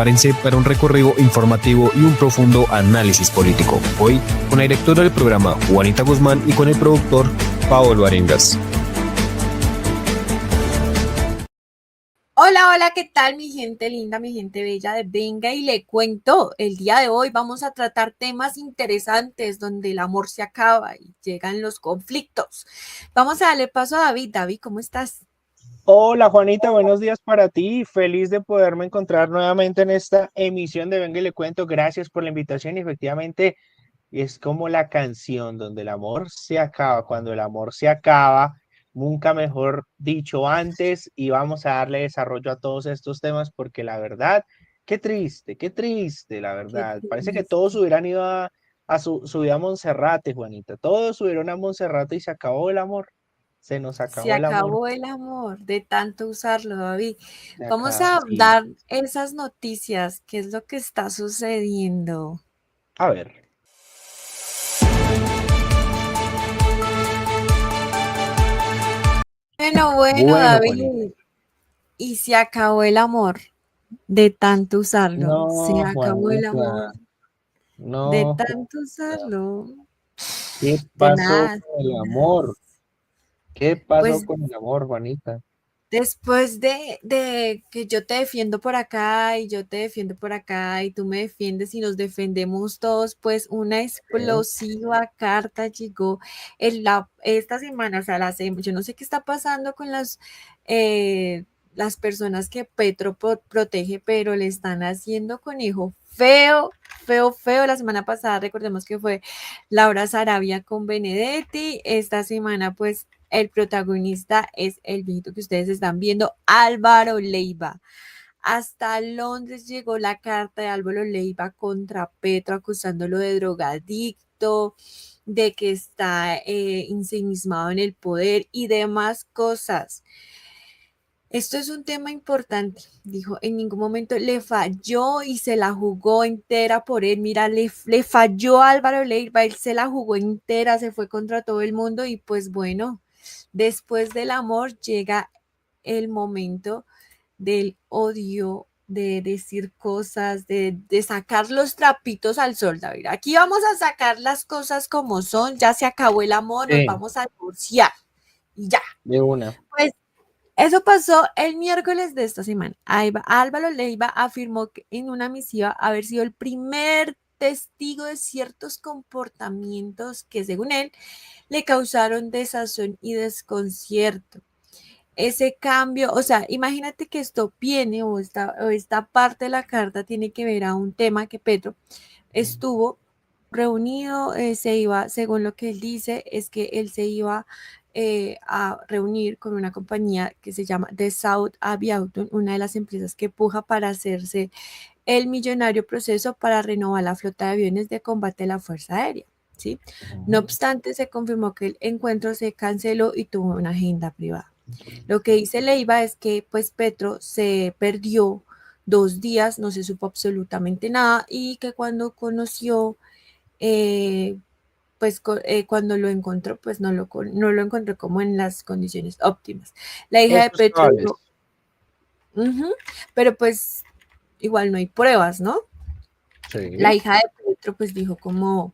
prepárense para un recorrido informativo y un profundo análisis político. Hoy, con la directora del programa, Juanita Guzmán, y con el productor, Paolo Arengas. Hola, hola, ¿qué tal mi gente linda, mi gente bella de Venga y le cuento? El día de hoy vamos a tratar temas interesantes donde el amor se acaba y llegan los conflictos. Vamos a darle paso a David. David, ¿cómo estás? Hola Juanita, buenos días para ti. Feliz de poderme encontrar nuevamente en esta emisión de Venga y le cuento. Gracias por la invitación. Y efectivamente es como la canción donde el amor se acaba. Cuando el amor se acaba, nunca mejor dicho antes. Y vamos a darle desarrollo a todos estos temas porque la verdad, qué triste, la Qué verdad. Parece que todos triste. hubieran ido a su vida a Monserrate, Juanita. Todos subieron a Monserrate y se acabó el amor. Se nos Se acabó el amor. acabó el amor de tanto usarlo, David. De Vamos acá, a sí. dar esas noticias. ¿Qué es lo que está sucediendo? A ver. Bueno, Bueno, Juanita. David. Y se acabó el amor de tanto usarlo. Se No, acabó el amor Juanita. de No, tanto Juanita. usarlo. ¿Qué pasó Tenaz, con el amor? tenaz. ¿Qué pasó Pues con el amor, Juanita? después de que yo te defiendo por acá y yo te defiendo por acá y tú me defiendes y nos defendemos todos, pues una Sí. explosiva carta llegó esta semana, o sea, yo no sé qué está pasando con las personas que Petro protege, pero le están haciendo conejo feo, feo, feo. La semana pasada recordemos que fue Laura Sarabia con Benedetti, esta semana pues el protagonista es el viejito que ustedes están viendo, Álvaro Leiva. Hasta Londres llegó la carta de Álvaro Leiva contra Petro, acusándolo de drogadicto, de que está ensimismado en el poder y demás cosas. Esto es un tema importante, dijo, en ningún momento le falló y se la jugó entera por él. Mira, le falló a Álvaro Leiva, él se la jugó entera, se fue contra todo el mundo y pues bueno, después del amor llega el momento del odio, de decir cosas, de sacar los trapitos al sol, David. Aquí vamos a sacar las cosas como son, ya se acabó el amor, nos Sí, vamos a divorciar y ya. de una. Pues eso pasó el miércoles de esta semana. Álvaro Leiva afirmó que en una misiva haber sido el primer testigo de ciertos comportamientos que, según él, le causaron desazón y desconcierto. Ese cambio, o sea, imagínate que esto viene o esta parte de la carta tiene que ver a un tema que Petro estuvo reunido, se iba, según lo que él dice, es que él se iba a reunir con una compañía que se llama The South Aviation, una de las empresas que puja para hacerse el millonario proceso para renovar la flota de aviones de combate de la Fuerza Aérea. ¿Sí? No obstante, se confirmó que el encuentro se canceló y tuvo una agenda privada. Lo que dice Leiva es que pues Petro se perdió 2 días, no se supo absolutamente nada y que cuando conoció, pues cuando lo encontró, pues no lo encontró como en las condiciones óptimas. La hija de Hechos Petro cables. dijo, pero pues igual no hay pruebas, ¿no? La Sí. hija de Petro pues dijo como,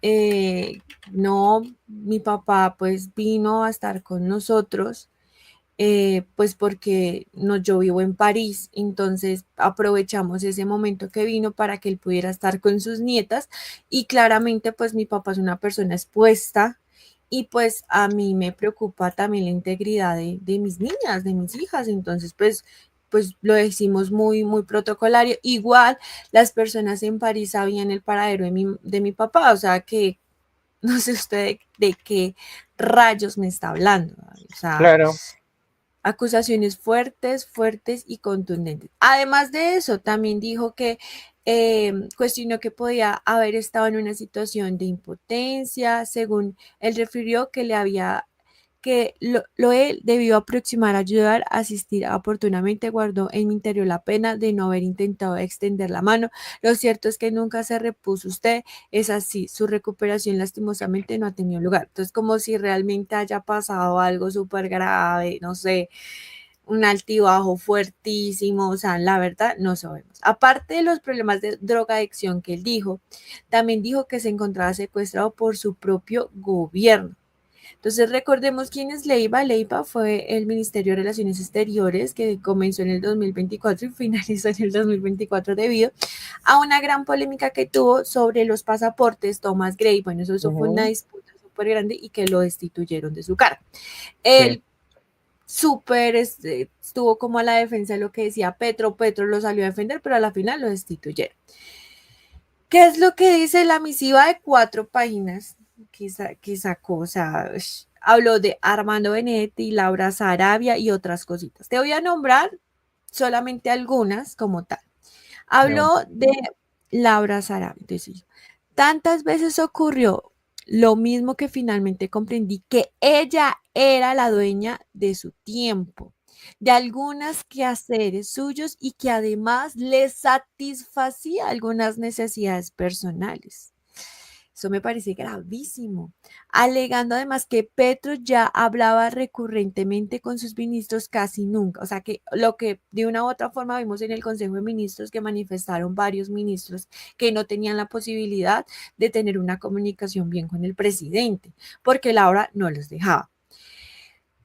eh, no, mi papá pues vino a estar con nosotros pues porque no, yo vivo en París, entonces aprovechamos ese momento que vino para que él pudiera estar con sus nietas y claramente pues mi papá es una persona expuesta y pues a mí me preocupa también la integridad de mis niñas, de mis hijas, entonces pues lo decimos muy, muy protocolario. Igual las personas en París sabían el paradero de mi papá, o sea que no sé usted de qué rayos me está hablando, o sea, Claro. acusaciones fuertes, fuertes y contundentes. Además de eso, también dijo que cuestionó que podía haber estado en una situación de impotencia, según él refirió que le había que él debió aproximar, ayudar, asistir oportunamente, guardó en mi interior la pena de no haber intentado extender la mano. Lo cierto es que nunca se repuso usted, es así, su recuperación lastimosamente no ha tenido lugar. Entonces, como si realmente haya pasado algo súper grave, no sé, un altibajo fuertísimo, o sea, la verdad no sabemos. Aparte de los problemas de drogadicción que él dijo, también dijo que se encontraba secuestrado por su propio gobierno. Entonces recordemos quién es Leiva. Leiva fue el Ministerio de Relaciones Exteriores que comenzó en el 2024 y finalizó en el 2024 debido a una gran polémica que tuvo sobre los pasaportes Thomas Gray. Bueno, eso fue una disputa súper grande y que lo destituyeron de su cargo. Él súper estuvo como a la defensa de lo que decía Petro. Petro lo salió a defender, pero a la final lo destituyeron. ¿Qué es lo que dice la misiva de 4 páginas que sacó? O sea, habló de Armando Benedetti, Laura Sarabia y otras cositas. Te voy a nombrar solamente algunas como tal. Habló de Laura Sarabia. Entonces, tantas veces ocurrió lo mismo que finalmente comprendí que ella era la dueña de su tiempo, de algunos quehaceres suyos y que además le satisfacía algunas necesidades personales. Eso me parece gravísimo, alegando además que Petro ya hablaba recurrentemente con sus ministros casi nunca, o sea que lo que de una u otra forma vimos en el Consejo de Ministros que manifestaron varios ministros que no tenían la posibilidad de tener una comunicación bien con el presidente, porque Laura no los dejaba.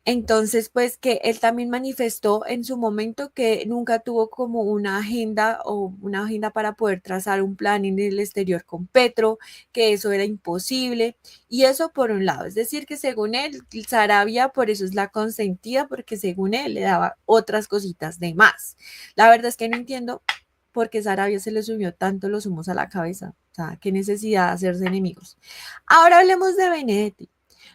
Entonces, pues que él también manifestó en su momento que nunca tuvo como una agenda o una agenda para poder trazar un plan en el exterior con Petro, que eso era imposible. Y eso por un lado, es decir, que según él, Sarabia por eso es la consentida, porque según él le daba otras cositas de más. La verdad es que no entiendo por qué Sarabia se le subió tanto los humos a la cabeza. O sea, qué necesidad de hacerse enemigos. Ahora hablemos de Benedetti.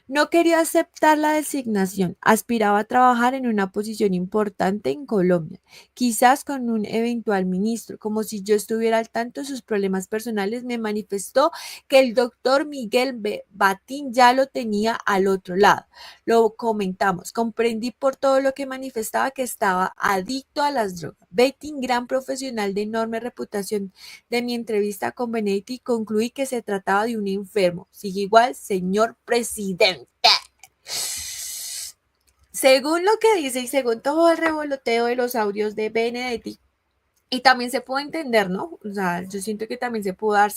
No quería aceptar la designación, aspiraba a trabajar en una posición importante en Colombia, quizás con un eventual ministro, como si yo estuviera al tanto de sus problemas personales, me manifestó que el doctor Miguel Batín ya lo tenía al otro lado. Lo comentamos, comprendí por todo lo que manifestaba que estaba adicto a las drogas. Batín, gran profesional de enorme reputación. De mi entrevista con Benedetti concluí que se trataba de un enfermo. Sigue igual, señor presidente. Según lo que dice y según todo el revoloteo de los audios de Benedetti, y también se puede entender, ¿no? O sea, yo siento que también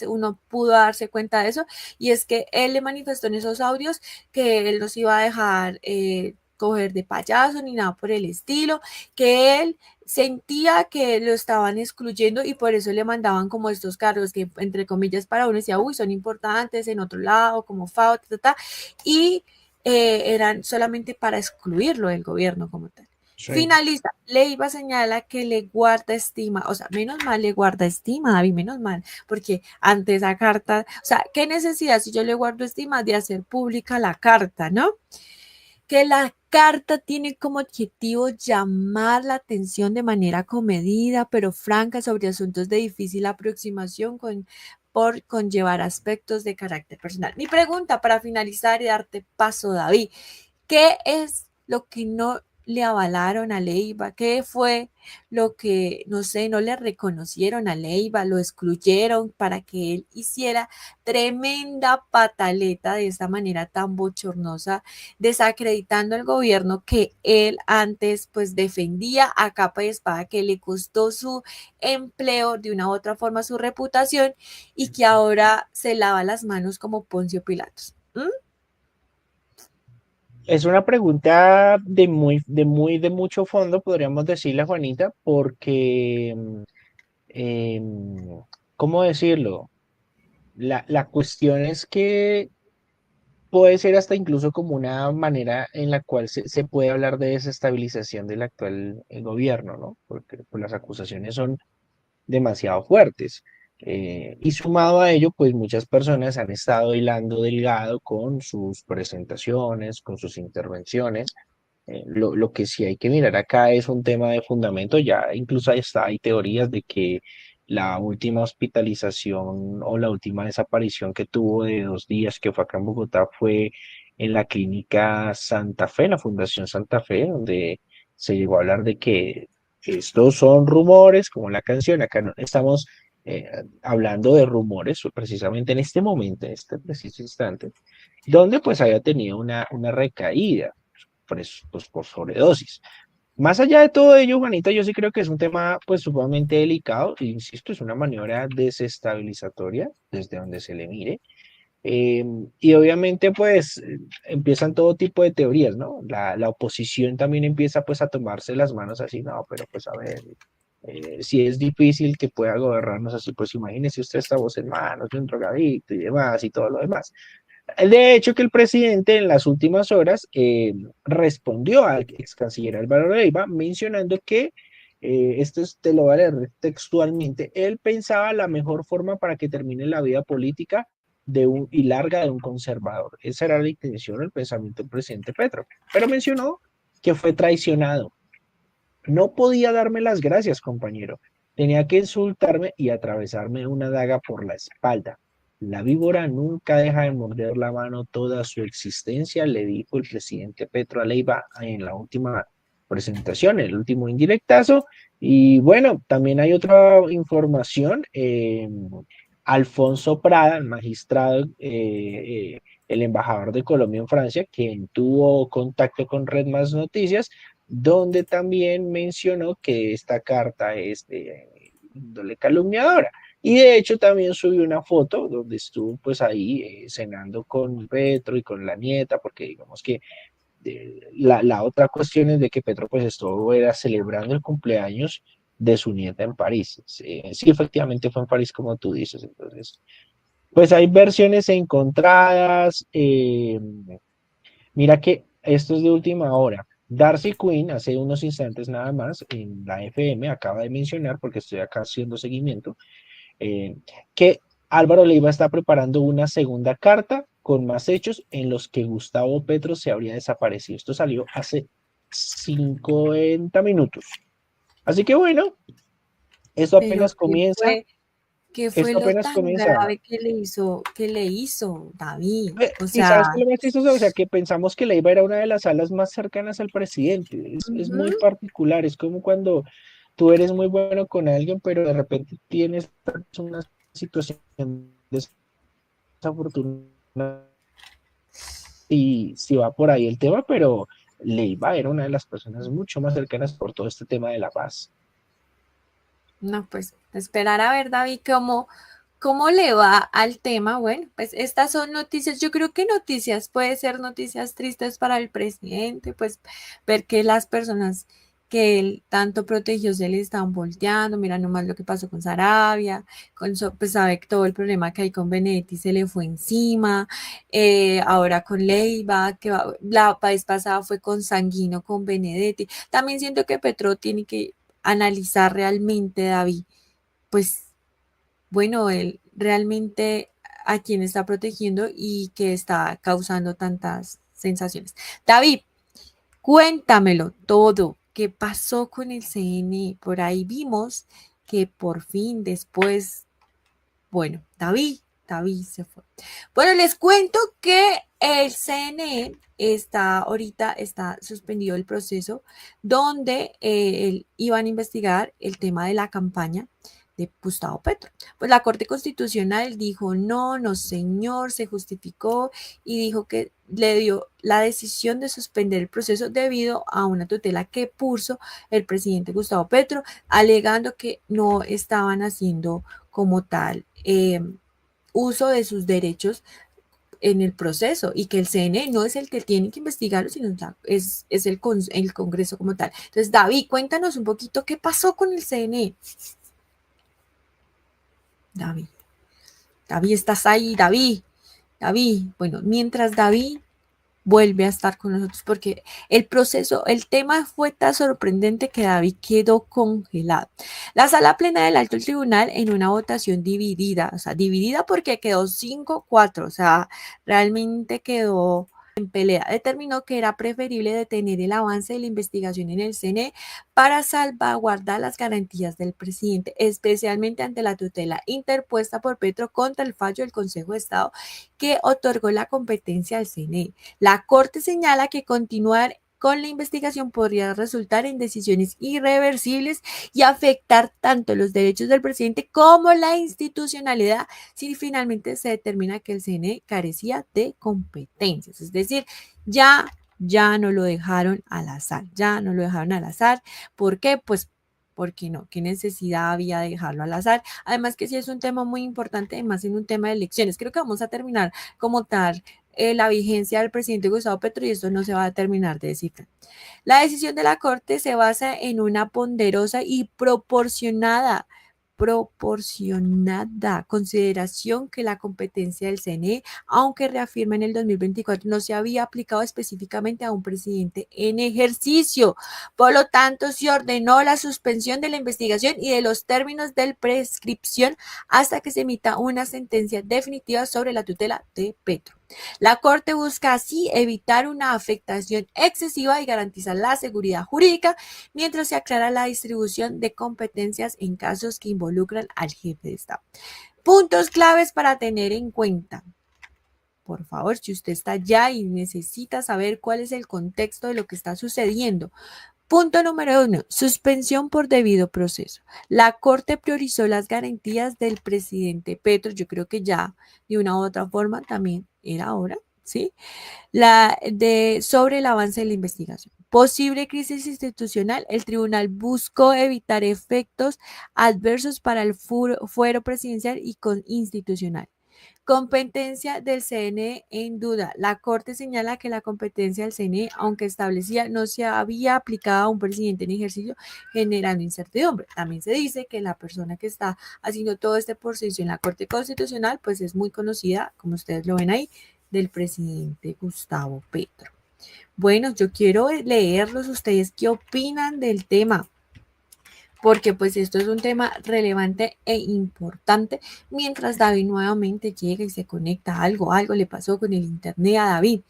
uno pudo darse cuenta de eso, y es que él le manifestó en esos audios que él no se iba a dejar coger de payaso ni nada por el estilo, que él sentía que lo estaban excluyendo y por eso le mandaban como estos cargos que entre comillas para uno decía, uy, son importantes en otro lado, como FAO, y eran solamente para excluirlo del gobierno como tal. Sí. Finaliza, Leiva señala que le guarda estima, o sea, menos mal le guarda estima, David, menos mal, porque ante esa carta, o sea, ¿qué necesidad si yo le guardo estima de hacer pública la carta, no? Que la carta tiene como objetivo llamar la atención de manera comedida, pero franca sobre asuntos de difícil aproximación por conllevar aspectos de carácter personal. Mi pregunta para finalizar y darte paso, David, ¿qué es lo que no le avalaron a Leiva? ¿Qué fue lo que, no sé, no le reconocieron a Leiva? Lo excluyeron para que él hiciera tremenda pataleta de esta manera tan bochornosa, desacreditando al gobierno que él antes pues defendía a capa y espada, que le costó su empleo, de una u otra forma su reputación, y que ahora se lava las manos como Poncio Pilatos. Es una pregunta de mucho fondo, podríamos decirle, Juanita, porque, ¿cómo decirlo? La cuestión es que puede ser hasta incluso como una manera en la cual se puede hablar de desestabilización del actual gobierno, ¿no? Porque pues, las acusaciones son demasiado fuertes. Y sumado a ello, pues muchas personas han estado hilando delgado con sus presentaciones, con sus intervenciones. Lo que sí hay que mirar acá es un tema de fundamento. Ya incluso hay teorías de que la última hospitalización o la última desaparición que tuvo de 2 días, que fue acá en Bogotá, fue en la clínica Santa Fe, la Fundación Santa Fe, donde se llegó a hablar de que estos son rumores, como la canción. Acá no estamos hablando de rumores precisamente en este momento, en este preciso instante, donde pues haya tenido una recaída pues, por sobredosis. Más allá de todo ello, Juanita, yo sí creo que es un tema pues sumamente delicado, e insisto, es una maniobra desestabilizatoria desde donde se le mire. Y obviamente pues empiezan todo tipo de teorías, ¿no? La oposición también empieza pues a tomarse las manos así, no, pero pues a ver, si es difícil que pueda gobernarnos así, pues imagínese usted esta voz en manos de un drogadicto y demás y todo lo demás. De hecho, que el presidente en las últimas horas respondió al ex canciller Álvaro Leiva mencionando que, te lo voy a leer textualmente, él pensaba la mejor forma para que termine la vida política y larga de un conservador. Esa era la intención, el pensamiento del presidente Petro. Pero mencionó que fue traicionado. No podía darme las gracias, compañero. Tenía que insultarme y atravesarme una daga por la espalda. La víbora nunca deja de morder la mano toda su existencia, le dijo el presidente Petro a Leiva en la última presentación, el último indirectazo. Y bueno, también hay otra información. Alfonso Prada, el magistrado, el embajador de Colombia en Francia, quien tuvo contacto con Red Más Noticias, donde también mencionó que esta carta es de índole calumniadora. Y de hecho también subió una foto donde estuvo pues ahí cenando con Petro y con la nieta, porque digamos que la otra cuestión es de que Petro pues estuvo era celebrando el cumpleaños de su nieta en París. Sí, sí, efectivamente fue en París como tú dices. Entonces, pues hay versiones encontradas. Mira que esto es de última hora. Darcy Quinn, hace unos instantes nada más, en la FM, acaba de mencionar, porque estoy acá haciendo seguimiento, eh, que Álvaro Leiva está preparando una segunda carta con más hechos en los que Gustavo Petro se habría desaparecido. Esto salió hace 50 minutos. Así que bueno, esto Pero apenas comienza, qué fue esto lo apenas tan comienza. grave que le hizo David? O Y sea, sabes qué es lo más chistoso, o sea, que pensamos que Leiva era una de las alas más cercanas al presidente. Es muy ujú. particular, es como cuando tú eres muy bueno con alguien, pero de repente tienes una situación desafortunada y si va por ahí el tema, pero Leiva era una de las personas mucho más cercanas por todo este tema de la paz. No, pues esperar a ver, David, cómo le va al tema. Bueno, pues estas son noticias. Yo creo que noticias puede ser noticias tristes para el presidente, pues ver que las personas que él tanto protegió se le están volteando. Mira nomás lo que pasó con Sarabia, pues sabe que todo el problema que hay con Benedetti se le fue encima. Ahora con Leiva, la vez pasada fue con Sanguino, con Benedetti. También siento que Petro tiene que analizar realmente, David, pues bueno, él realmente a quién está protegiendo y que está causando tantas sensaciones. David, cuéntamelo todo. ¿Qué pasó con el CNE? Por ahí vimos que por fin después, bueno, David se fue. Bueno, les cuento que el CNE está suspendido el proceso donde iban a investigar el tema de la campaña de Gustavo Petro. Pues la Corte Constitucional dijo no, no señor, se justificó y dijo que le dio la decisión de suspender el proceso debido a una tutela que puso el presidente Gustavo Petro, alegando que no estaban haciendo como tal uso de sus derechos en el proceso y que el CNE no es el que tiene que investigarlo, sino es el Congreso como tal. Entonces, David, cuéntanos un poquito qué pasó con el CNE. David, David, estás ahí, David. Bueno, mientras David vuelve a estar con nosotros porque el proceso, el tema fue tan sorprendente que David quedó congelado. La sala plena del alto tribunal en una votación dividida, o sea, dividida porque quedó 5-4, o sea, realmente quedó en pelea, determinó que era preferible detener el avance de la investigación en el CNE para salvaguardar las garantías del presidente, especialmente ante la tutela interpuesta por Petro contra el fallo del Consejo de Estado que otorgó la competencia al CNE. La Corte señala que continuar con la investigación podría resultar en decisiones irreversibles y afectar tanto los derechos del presidente como la institucionalidad si finalmente se determina que el CNE carecía de competencias. Es decir, ya ya no lo dejaron al azar, ¿Por qué? Pues porque no, qué necesidad había de dejarlo al azar. Además que sí es un tema muy importante, además en un tema de elecciones. Creo que vamos a terminar como tal la vigencia del presidente Gustavo Petro y esto no se va a terminar de descifrar. La decisión de la Corte se basa en una ponderosa y proporcionada consideración que la competencia del CNE, aunque reafirma en el 2024, no se había aplicado específicamente a un presidente en ejercicio. Por lo tanto, se ordenó la suspensión de la investigación y de los términos de prescripción hasta que se emita una sentencia definitiva sobre la tutela de Petro. La Corte busca así evitar una afectación excesiva y garantizar la seguridad jurídica mientras se aclara la distribución de competencias en casos que involucran al jefe de Estado. Puntos claves para tener en cuenta. Por favor, si usted está allá y necesita saber cuál es el contexto de lo que está sucediendo. Punto número 1. Suspensión por debido proceso. La Corte priorizó las garantías del presidente Petro. Yo creo que ya de una u otra forma también era hora, ¿sí? Sobre el avance de la investigación. Posible crisis institucional. El tribunal buscó evitar efectos adversos para el fuero presidencial y institucional. Competencia del CNE en duda. La Corte señala que la competencia del CNE, aunque establecía, no se había aplicado a un presidente en ejercicio, generando incertidumbre. También se dice que la persona que está haciendo todo este proceso en la Corte Constitucional, pues es muy conocida, como ustedes lo ven ahí, del presidente Gustavo Petro. Bueno, yo quiero leerlos ustedes qué opinan del tema, porque pues esto es un tema relevante e importante. Mientras David nuevamente llega y se conecta, algo le pasó con el internet a David.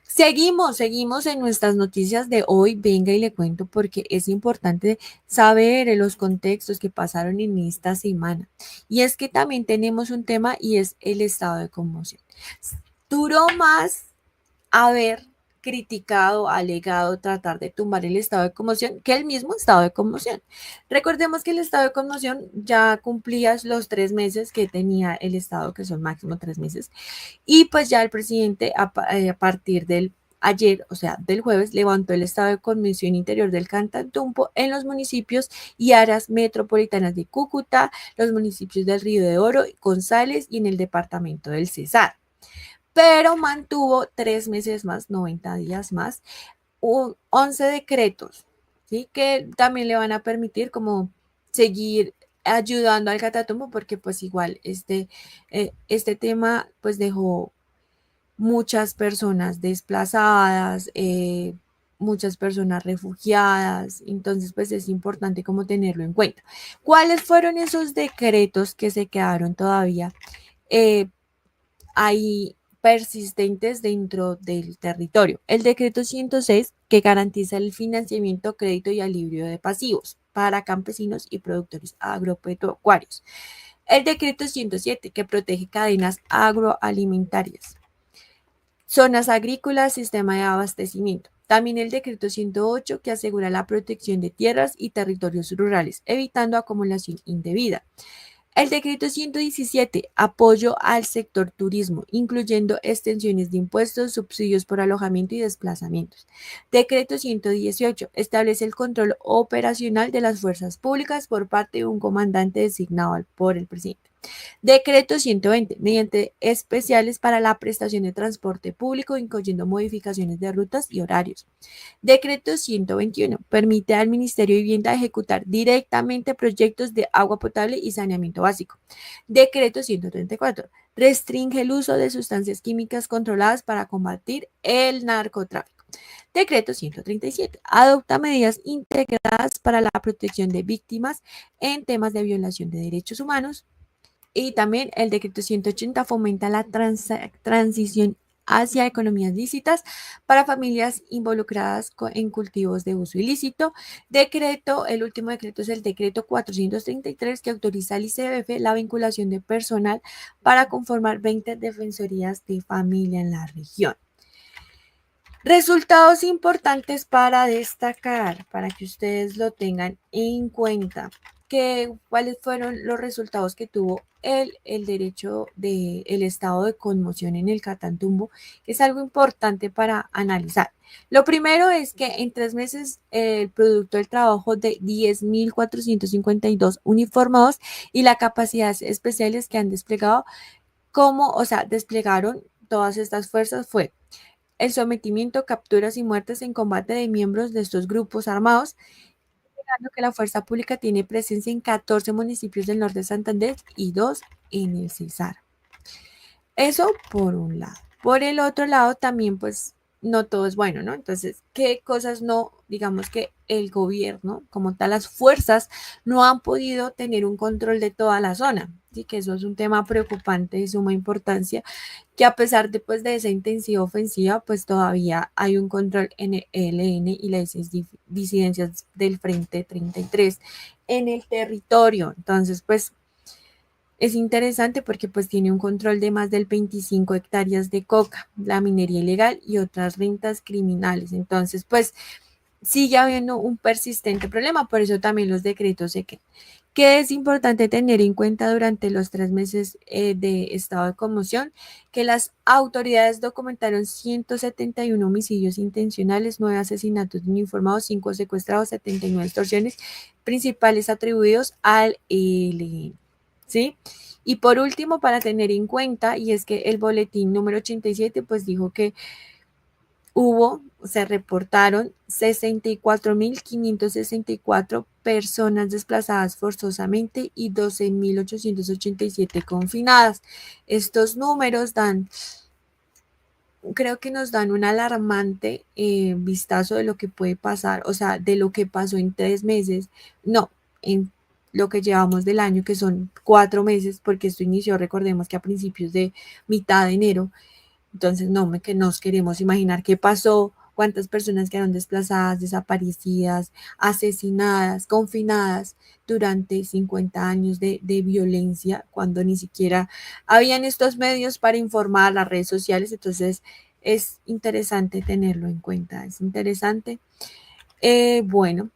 Seguimos en nuestras noticias de hoy. Venga y le cuento porque es importante saber los contextos que pasaron en esta semana. Y es que también tenemos un tema y es el estado de conmoción. Duró más haber criticado, alegado, tratar de tumbar el estado de conmoción que el mismo estado de conmoción. Recordemos que el estado de conmoción ya cumplía los 3 meses que tenía el estado, que son máximo 3 meses, y pues ya el presidente a partir del ayer, o sea, del jueves, levantó el estado de conmoción interior del Catatumbo en los municipios y áreas metropolitanas de Cúcuta, los municipios del Río de Oro, González y en el departamento del Cesar. Pero mantuvo 3 meses más, 90 días más, 11 decretos, ¿sí? Que también le van a permitir como seguir ayudando al Catatumbo, porque pues igual este tema pues dejó muchas personas desplazadas, muchas personas refugiadas, entonces pues es importante como tenerlo en cuenta. ¿Cuáles fueron esos decretos que se quedaron todavía ahí persistentes dentro del territorio? El decreto 106, que garantiza el financiamiento, crédito y alivio de pasivos para campesinos y productores agropecuarios. El decreto 107, que protege cadenas agroalimentarias, zonas agrícolas, sistema de abastecimiento. También el decreto 108, que asegura la protección de tierras y territorios rurales, evitando acumulación indebida. El decreto 117, apoyo al sector turismo, incluyendo extensiones de impuestos, subsidios por alojamiento y desplazamientos. Decreto 118, establece el control operacional de las fuerzas públicas por parte de un comandante designado por el presidente. Decreto 120, mediante especiales para la prestación de transporte público, incluyendo modificaciones de rutas y horarios. Decreto 121, permite al Ministerio de Vivienda ejecutar directamente proyectos de agua potable y saneamiento básico. Decreto 134, restringe el uso de sustancias químicas controladas para combatir el narcotráfico. Decreto 137, adopta medidas integradas para la protección de víctimas en temas de violación de derechos humanos. Y también el decreto 180 fomenta la transición hacia economías lícitas para familias involucradas en cultivos de uso ilícito. El último decreto es el decreto 433, que autoriza al ICBF la vinculación de personal para conformar 20 defensorías de familia en la región. Resultados importantes para destacar, para que ustedes lo tengan en cuenta. ¿Cuáles fueron los resultados que tuvo el derecho del estado de conmoción en el Catatumbo? Que es algo importante para analizar. Lo primero es que en 3 meses el producto del trabajo de 10.452 uniformados y la capacidades especiales que han desplegado, desplegaron todas estas fuerzas fue el sometimiento, capturas y muertes en combate de miembros de estos grupos armados, que la fuerza pública tiene presencia en 14 municipios del norte de Santander y 2 en el Cesar. Eso por un lado. Por el otro lado también pues no todo es bueno, ¿no? Entonces, ¿qué cosas no, digamos que el gobierno, como tal, las fuerzas, no han podido tener un control de toda la zona? Sí, que eso es un tema preocupante de suma importancia, que a pesar de, pues, de esa intensiva ofensiva, pues todavía hay un control en el ELN y las disidencias del Frente 33 en el territorio. Entonces, pues es interesante porque pues tiene un control de más del 25 hectáreas de coca, la minería ilegal y otras rentas criminales. Entonces, pues sigue habiendo un persistente problema, por eso también los decretos se quedan. ¿Qué es importante tener en cuenta durante los 3 meses de estado de conmoción? Que las autoridades documentaron 171 homicidios intencionales, 9 asesinatos no informados, 5 secuestrados, 79 extorsiones, principales atribuidos al ELN. ¿Sí? Y por último, para tener en cuenta, y es que el boletín número 87, pues dijo que se reportaron 64.564 personas desplazadas forzosamente y 12.887 confinadas. Estos números creo que nos dan un alarmante vistazo de lo que puede pasar, o sea, de lo que pasó en 3 meses, no, en lo que llevamos del año, que son 4 meses, porque esto inició, recordemos que a principios de mitad de enero. Entonces, que nos queremos imaginar qué pasó, cuántas personas quedaron desplazadas, desaparecidas, asesinadas, confinadas durante 50 años de violencia, cuando ni siquiera habían estos medios para informar, las redes sociales. Entonces, es interesante tenerlo en cuenta, es interesante. Bueno,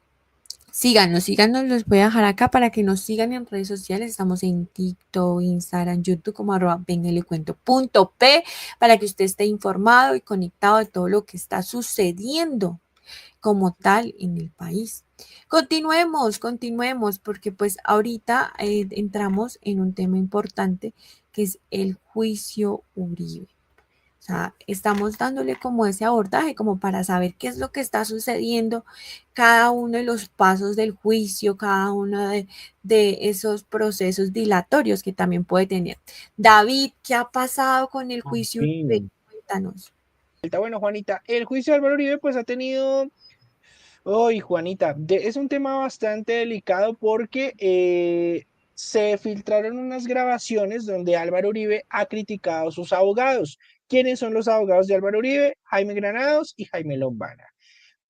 síganos, los voy a dejar acá para que nos sigan en redes sociales. Estamos en TikTok, Instagram, YouTube como @vengayle-cuento.p para que usted esté informado y conectado de todo lo que está sucediendo como tal en el país. Continuemos, porque pues ahorita entramos en un tema importante que es el juicio Uribe. O sea, estamos dándole como ese abordaje, como para saber qué es lo que está sucediendo, cada uno de los pasos del juicio, cada uno de esos procesos dilatorios que también puede tener. David, ¿qué ha pasado con el juicio? Sí. Cuéntanos. Bueno, Juanita, el juicio de Álvaro Uribe pues ha tenido. Uy, Juanita, es un tema bastante delicado porque se filtraron unas grabaciones donde Álvaro Uribe ha criticado a sus abogados. ¿Quiénes son los abogados de Álvaro Uribe? Jaime Granados y Jaime Lombana,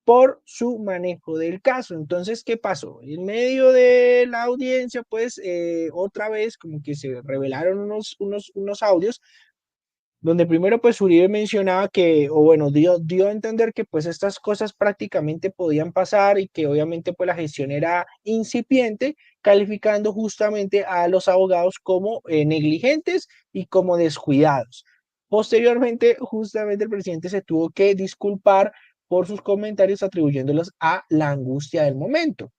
por su manejo del caso. Entonces, ¿qué pasó? En medio de la audiencia, pues otra vez como que se revelaron unos audios donde primero pues Uribe mencionaba que, o bueno, dio a entender que pues estas cosas prácticamente podían pasar y que obviamente pues la gestión era incipiente, calificando justamente a los abogados como negligentes y como descuidados. Posteriormente, justamente el presidente se tuvo que disculpar por sus comentarios atribuyéndolos a la angustia del momento.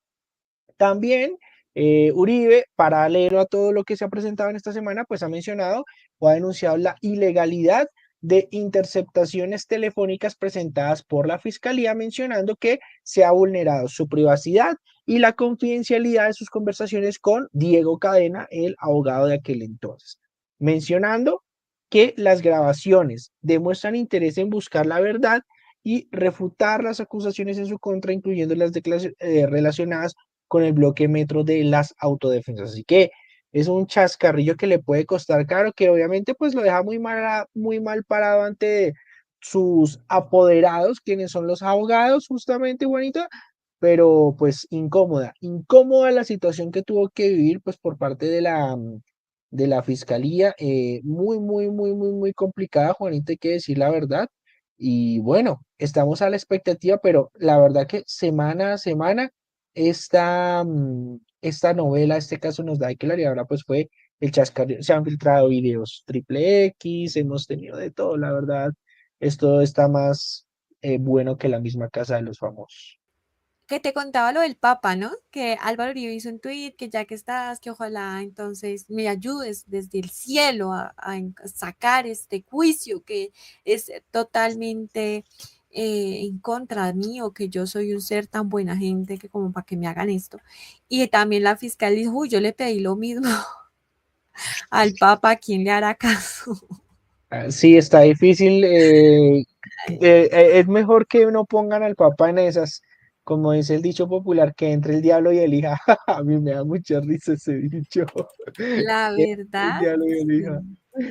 También Uribe, paralelo a todo lo que se ha presentado en esta semana, pues ha mencionado o ha denunciado la ilegalidad de interceptaciones telefónicas presentadas por la Fiscalía, mencionando que se ha vulnerado su privacidad y la confidencialidad de sus conversaciones con Diego Cadena, el abogado de aquel entonces, mencionando que las grabaciones demuestran interés en buscar la verdad y refutar las acusaciones en su contra, incluyendo las declaraciones relacionadas con el bloque metro de las autodefensas. Así que es un chascarrillo que le puede costar caro, que obviamente pues lo deja muy mal parado ante sus apoderados, quienes son los abogados, justamente, Juanita, pero pues incómoda la situación que tuvo que vivir pues por parte de la fiscalía, muy complicada, Juanita, hay que decir la verdad. Y bueno, estamos a la expectativa, pero la verdad que semana a semana esta novela, este caso nos da de claro y ahora pues fue el chascarrillo, se han filtrado videos triple X, hemos tenido de todo, la verdad, esto está más bueno que la misma casa de los famosos. Que te contaba lo del Papa, ¿no? Que Álvaro Uribe hizo un tuit que ya que estás, que ojalá entonces me ayudes desde el cielo sacar este juicio que es totalmente en contra mío, que yo soy un ser tan buena gente que como para que me hagan esto. Y también la fiscal dijo, uy, yo le pedí lo mismo al Papa, ¿a quién le hará caso? Ah, sí, está difícil. Es mejor que no pongan al papá en esas, como dice el dicho popular, que entre el diablo y el hija. A mí me da mucha risa ese dicho. La Que entre el verdad, diablo y el hija. sí.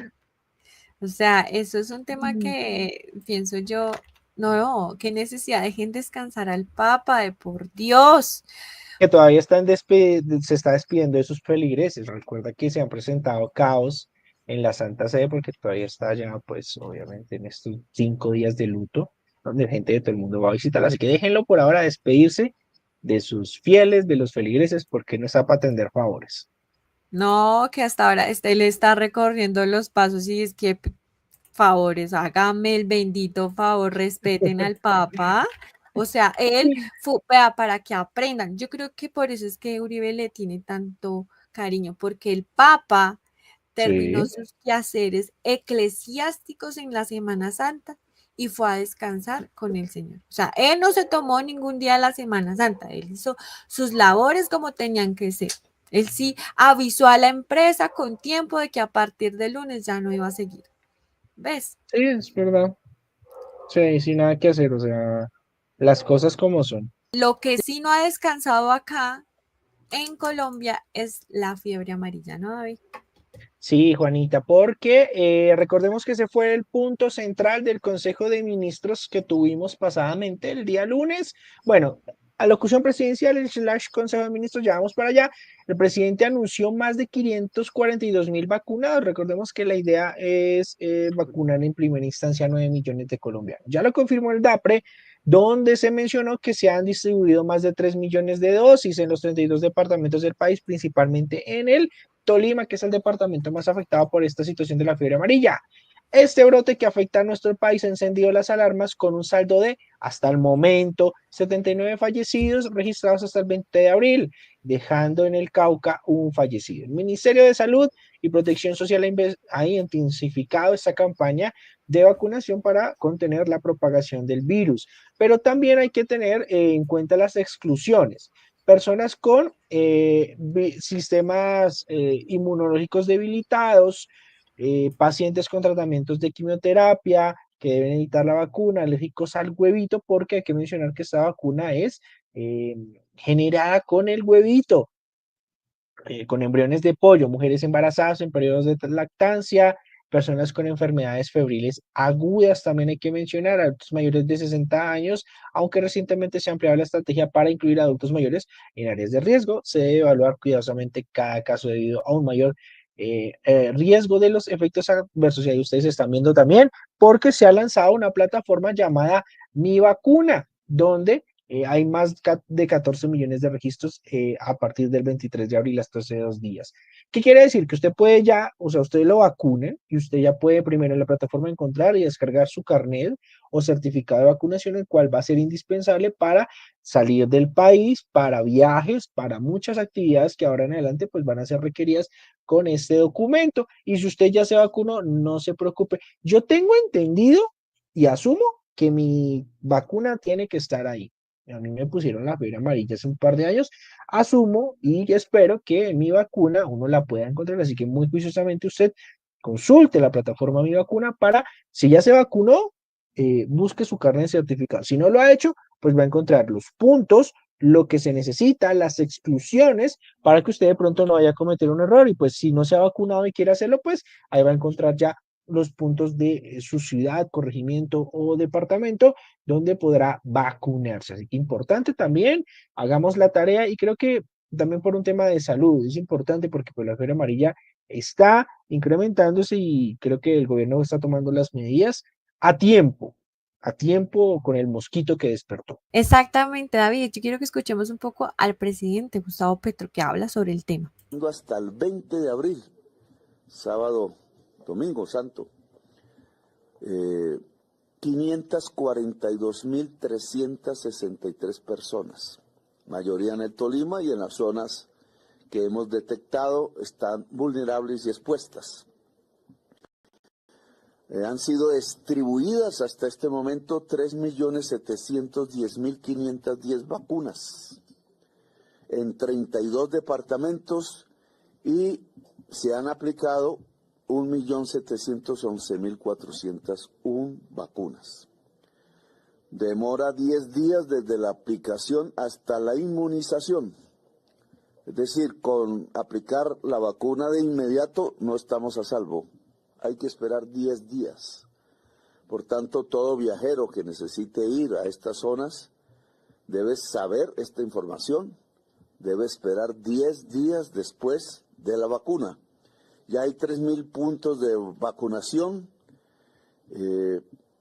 O sea, eso es un tema que pienso yo, no, qué necesidad, dejen descansar al Papa, de por Dios. Que todavía se está despidiendo de sus feligreses. Recuerda que se han presentado caos en la Santa Sede porque todavía está ya, pues obviamente en estos 5 días de luto, donde gente de todo el mundo va a visitarla. Así que déjenlo por ahora despedirse de sus fieles, de los feligreses, porque no está para atender favores. No, que hasta ahora él está recorriendo los pasos y es que favores, hágame el bendito favor, respeten al Papa. O sea, él fue, vea, para que aprendan. Yo creo que por eso es que Uribe le tiene tanto cariño, porque el Papa terminó Sí, sus quehaceres eclesiásticos en la Semana Santa y fue a descansar con el Señor. O sea, él no se tomó ningún día de la Semana Santa, él hizo sus labores como tenían que ser. Él sí avisó a la empresa con tiempo de que a partir del lunes ya no iba a seguir. ¿Ves? sí, es verdad. Sí, sin nada que hacer, o sea, las cosas como son. Lo que sí no ha descansado acá en Colombia es la fiebre amarilla, ¿no, David? Sí, Juanita, porque recordemos que ese fue el punto central del Consejo de Ministros que tuvimos pasadamente el día lunes. Bueno, alocución presidencial slash Consejo de Ministros, ya vamos para allá. El presidente anunció más de 542.000 vacunados. Recordemos que la idea es vacunar en primera instancia a 9 millones de colombianos. Ya lo confirmó el DAPRE, donde se mencionó que se han distribuido más de 3 millones de dosis en los 32 departamentos del país, principalmente en el Tolima, que es el departamento más afectado por esta situación de la fiebre amarilla. Este brote que afecta a nuestro país ha encendido las alarmas con un saldo de, hasta el momento, 79 fallecidos registrados hasta el 20 de abril, dejando en el Cauca un fallecido. El Ministerio de Salud y Protección Social ha intensificado esta campaña de vacunación para contener la propagación del virus, pero también hay que tener en cuenta las exclusiones. Personas con sistemas inmunológicos debilitados, pacientes con tratamientos de quimioterapia que deben evitar la vacuna, alérgicos al huevito, porque hay que mencionar que esta vacuna es eh, generada con el huevito, con embriones de pollo, mujeres embarazadas en periodos de lactancia, personas con enfermedades febriles agudas, también hay que mencionar adultos mayores de 60 años, aunque recientemente se ha ampliado la estrategia para incluir adultos mayores en áreas de riesgo, se debe evaluar cuidadosamente cada caso debido a un mayor riesgo de los efectos adversos. Y ahí ustedes están viendo también, porque se ha lanzado una plataforma llamada Mi Vacuna, donde hay más de 14 millones de registros a partir del 23 de abril hasta hace 2 días. ¿Qué quiere decir? Que usted puede ya, o sea, usted lo vacunen y usted ya puede primero en la plataforma encontrar y descargar su carnet o certificado de vacunación, el cual va a ser indispensable para salir del país, para viajes, para muchas actividades que ahora en adelante pues van a ser requeridas con este documento. Y si usted ya se vacunó, no se preocupe. Yo tengo entendido y asumo que mi vacuna tiene que estar ahí. A mí me pusieron la fiebre amarilla hace un par de años. Asumo y espero que mi vacuna uno la pueda encontrar. Así que muy juiciosamente usted consulte la plataforma Mi Vacuna para, si ya se vacunó, busque su carnet de certificado. Si no lo ha hecho, pues va a encontrar los puntos, lo que se necesita, las exclusiones, para que usted de pronto no vaya a cometer un error. Y pues si no se ha vacunado y quiere hacerlo, pues ahí va a encontrar ya los puntos de su ciudad, corregimiento o departamento donde podrá vacunarse. Así que importante también, hagamos la tarea y creo que también por un tema de salud es importante porque pues la fiebre amarilla está incrementándose y creo que el gobierno está tomando las medidas a tiempo, a tiempo con el mosquito que despertó. Exactamente, David. Yo quiero que escuchemos un poco al presidente Gustavo Petro que habla sobre el tema. Hasta el 20 de abril, sábado, domingo santo, 542.363 personas, mayoría en el Tolima y en las zonas que hemos detectado están vulnerables y expuestas. Han sido distribuidas hasta este momento 3.710.510 vacunas en 32 departamentos y se han aplicado 1.711.401 vacunas. Demora 10 días desde la aplicación hasta la inmunización. Es decir, con aplicar la vacuna de inmediato no estamos a salvo. Hay que esperar 10 días. Por tanto, todo viajero que necesite ir a estas zonas debe saber esta información, debe esperar 10 días después de la vacuna. Ya hay 3.000 puntos de vacunación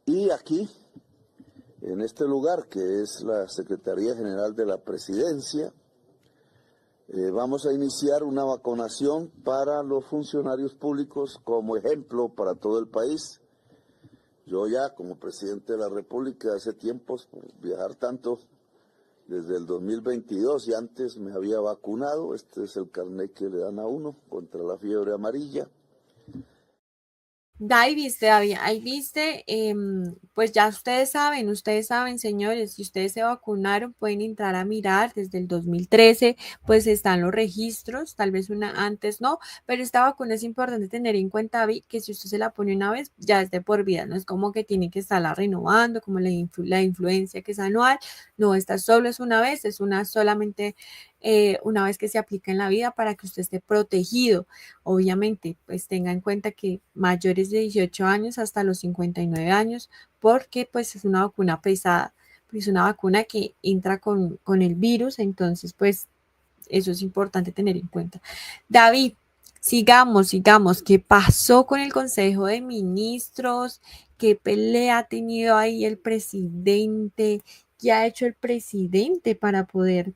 y aquí, en este lugar que es la Secretaría General de la Presidencia, vamos a iniciar una vacunación para los funcionarios públicos como ejemplo para todo el país. Yo ya como presidente de la República hace tiempos, por viajar tanto, desde el 2022 y antes me había vacunado. Este es el carnet que le dan a uno contra la fiebre amarilla. Ahí viste, David, ahí viste, pues ya ustedes saben, señores, si ustedes se vacunaron, pueden entrar a mirar desde el 2013, pues están los registros, tal vez una antes no, pero esta vacuna es importante tener en cuenta, David, que si usted se la pone una vez, ya es de por vida, no es como que tiene que estarla renovando, como la influencia que es anual, no, esta solo es una vez, es una solamente una vez que se aplica en la vida para que usted esté protegido. Obviamente, pues tenga en cuenta que mayores de 18 años hasta los 59 años, porque pues es una vacuna pesada, es una vacuna que entra con el virus, entonces pues eso es importante tener en cuenta. David, sigamos. ¿Qué pasó con el Consejo de Ministros? ¿Qué pelea ha tenido ahí el presidente? ¿Qué ha hecho el presidente para poder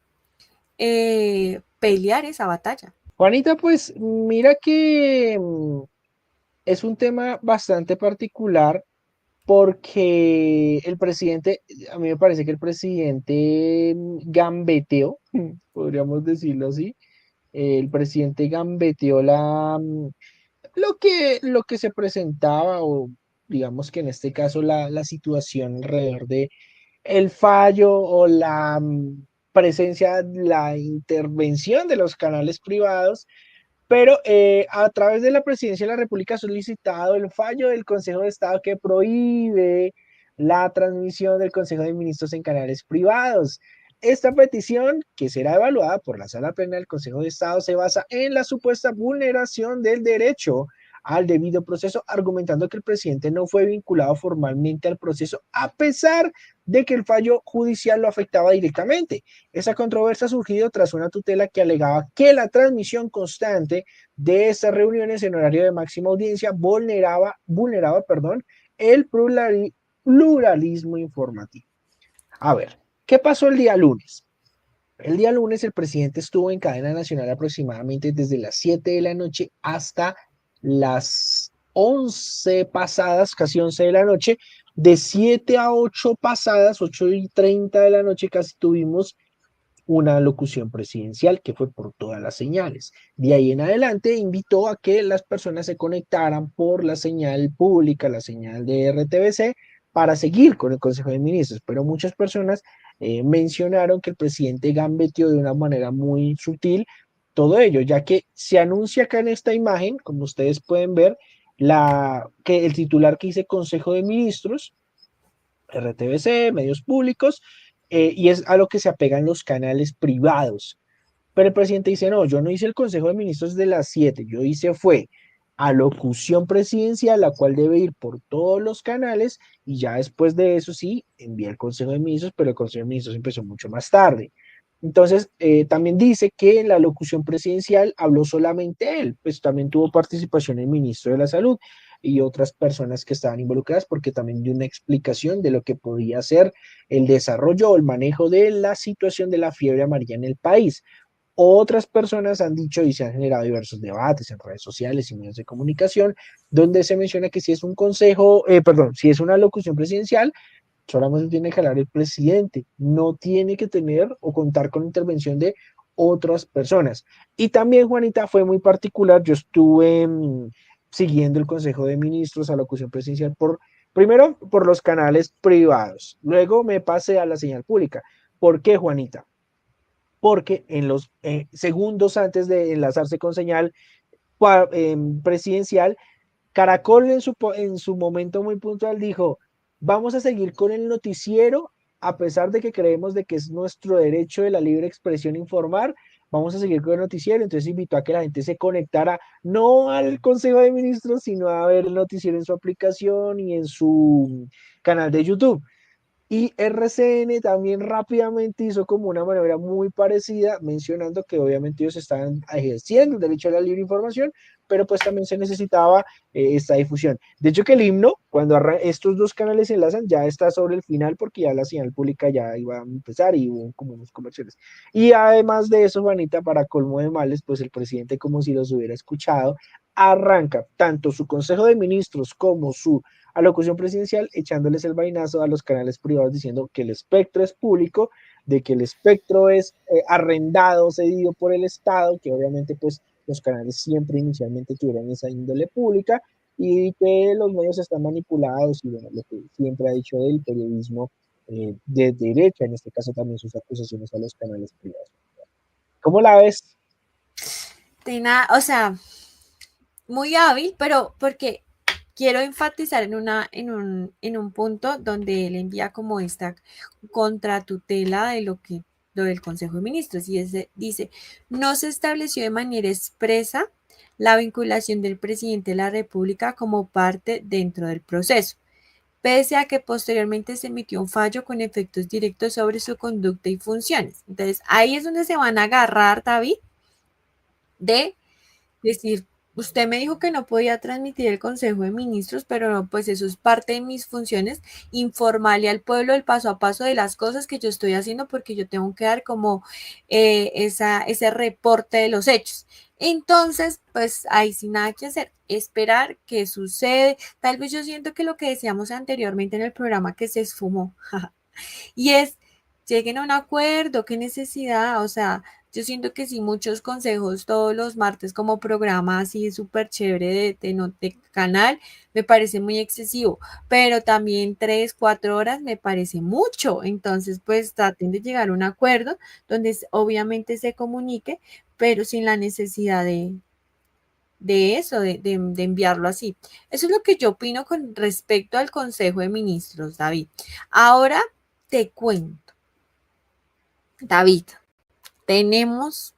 pelear esa batalla? Juanita, pues mira que es un tema bastante particular porque el presidente, a mí me parece que el presidente gambeteó, podríamos decirlo así, el presidente gambeteó lo que se presentaba o digamos que en este caso la situación alrededor de el fallo o la presencia, la intervención de los canales privados, pero a través de la Presidencia de la República ha solicitado el fallo del Consejo de Estado que prohíbe la transmisión del Consejo de Ministros en canales privados. Esta petición, que será evaluada por la Sala Plena del Consejo de Estado, se basa en la supuesta vulneración del derecho al debido proceso, argumentando que el presidente no fue vinculado formalmente al proceso, a pesar de que el fallo judicial lo afectaba directamente. Esa controversia ha surgido tras una tutela que alegaba que la transmisión constante de estas reuniones en horario de máxima audiencia vulneraba el pluralismo informativo. A ver, ¿qué pasó el día lunes? El día lunes el presidente estuvo en cadena nacional aproximadamente desde las 7 de la noche hasta las 11 pasadas, casi 11 de la noche, de 7 a 8 pasadas, 8:30 de la noche casi tuvimos una locución presidencial que fue por todas las señales. De ahí en adelante invitó a que las personas se conectaran por la señal pública, la señal de RTBC, para seguir con el Consejo de Ministros, pero muchas personas mencionaron que el presidente gambeteó de una manera muy sutil todo ello, ya que se anuncia acá en esta imagen, como ustedes pueden ver, que el titular que dice Consejo de Ministros, RTBC, medios públicos, y es a lo que se apegan los canales privados. Pero el presidente dice, no, yo no hice el Consejo de Ministros de las 7, yo hice fue alocución presidencial, la cual debe ir por todos los canales, y ya después de eso sí, envía el Consejo de Ministros, pero el Consejo de Ministros empezó mucho más tarde. Entonces, también dice que en la locución presidencial habló solamente él, pues también tuvo participación el ministro de la Salud. y otras personas que estaban involucradas, porque también dio una explicación de lo que podía ser el desarrollo o el manejo de la situación de la fiebre amarilla en el país. Otras personas han dicho y se han generado diversos debates en redes sociales y medios de comunicación, donde se menciona que si es un consejo, perdón, si es una locución presidencial, solamente tiene que hablar el presidente, no tiene que tener o contar con intervención de otras personas. Y también, Juanita, fue muy particular, yo estuve siguiendo el Consejo de Ministros a locución presidencial primero por los canales privados, luego me pasé a la señal pública. ¿Por qué, Juanita? Porque en los segundos antes de enlazarse con señal presidencial, Caracol en su momento muy puntual dijo, vamos a seguir con el noticiero, a pesar de que creemos de que es nuestro derecho de la libre expresión informar, vamos a seguir con el noticiero. Entonces invitó a que la gente se conectara no al Consejo de Ministros, sino a ver el noticiero en su aplicación y en su canal de YouTube. Y RCN también rápidamente hizo como una manera muy parecida, mencionando que obviamente ellos estaban ejerciendo el derecho a la libre información, pero pues también se necesitaba esta difusión. De hecho que el himno, cuando estos dos canales se enlazan, ya está sobre el final porque ya la señal pública ya iba a empezar y hubo como unos comerciales. Y además de eso, Juanita, para colmo de males, pues el presidente, como si los hubiera escuchado, arranca tanto su Consejo de Ministros como su alocución presidencial echándoles el vainazo a los canales privados diciendo que el espectro es público, de que el espectro es arrendado, cedido por el Estado, que obviamente pues los canales siempre inicialmente tuvieron esa índole pública y que los medios están manipulados y bueno, lo que siempre ha dicho del periodismo de derecha, en este caso también sus acusaciones a los canales privados. ¿Cómo la ves? O sea, muy hábil, pero porque quiero enfatizar en un punto donde él envía como esta contratutela de lo del Consejo de Ministros y dice, no se estableció de manera expresa la vinculación del presidente de la República como parte dentro del proceso, pese a que posteriormente se emitió un fallo con efectos directos sobre su conducta y funciones. Entonces, ahí es donde se van a agarrar, David, de decir, usted me dijo que no podía transmitir el Consejo de Ministros, pero no, pues eso es parte de mis funciones, informarle al pueblo el paso a paso de las cosas que yo estoy haciendo porque yo tengo que dar como ese reporte de los hechos. Entonces, pues ahí sin nada que hacer, esperar qué sucede. Tal vez yo siento que lo que decíamos anteriormente en el programa que se esfumó, y es, lleguen a un acuerdo, qué necesidad, o sea, yo siento que sí, muchos consejos todos los martes como programa así súper chévere de canal, me parece muy excesivo, pero también 3, 4 horas me parece mucho, entonces pues traten de llegar a un acuerdo donde obviamente se comunique, pero sin la necesidad de eso, de enviarlo así. Eso es lo que yo opino con respecto al Consejo de Ministros, David. Ahora te cuento, David, tenemos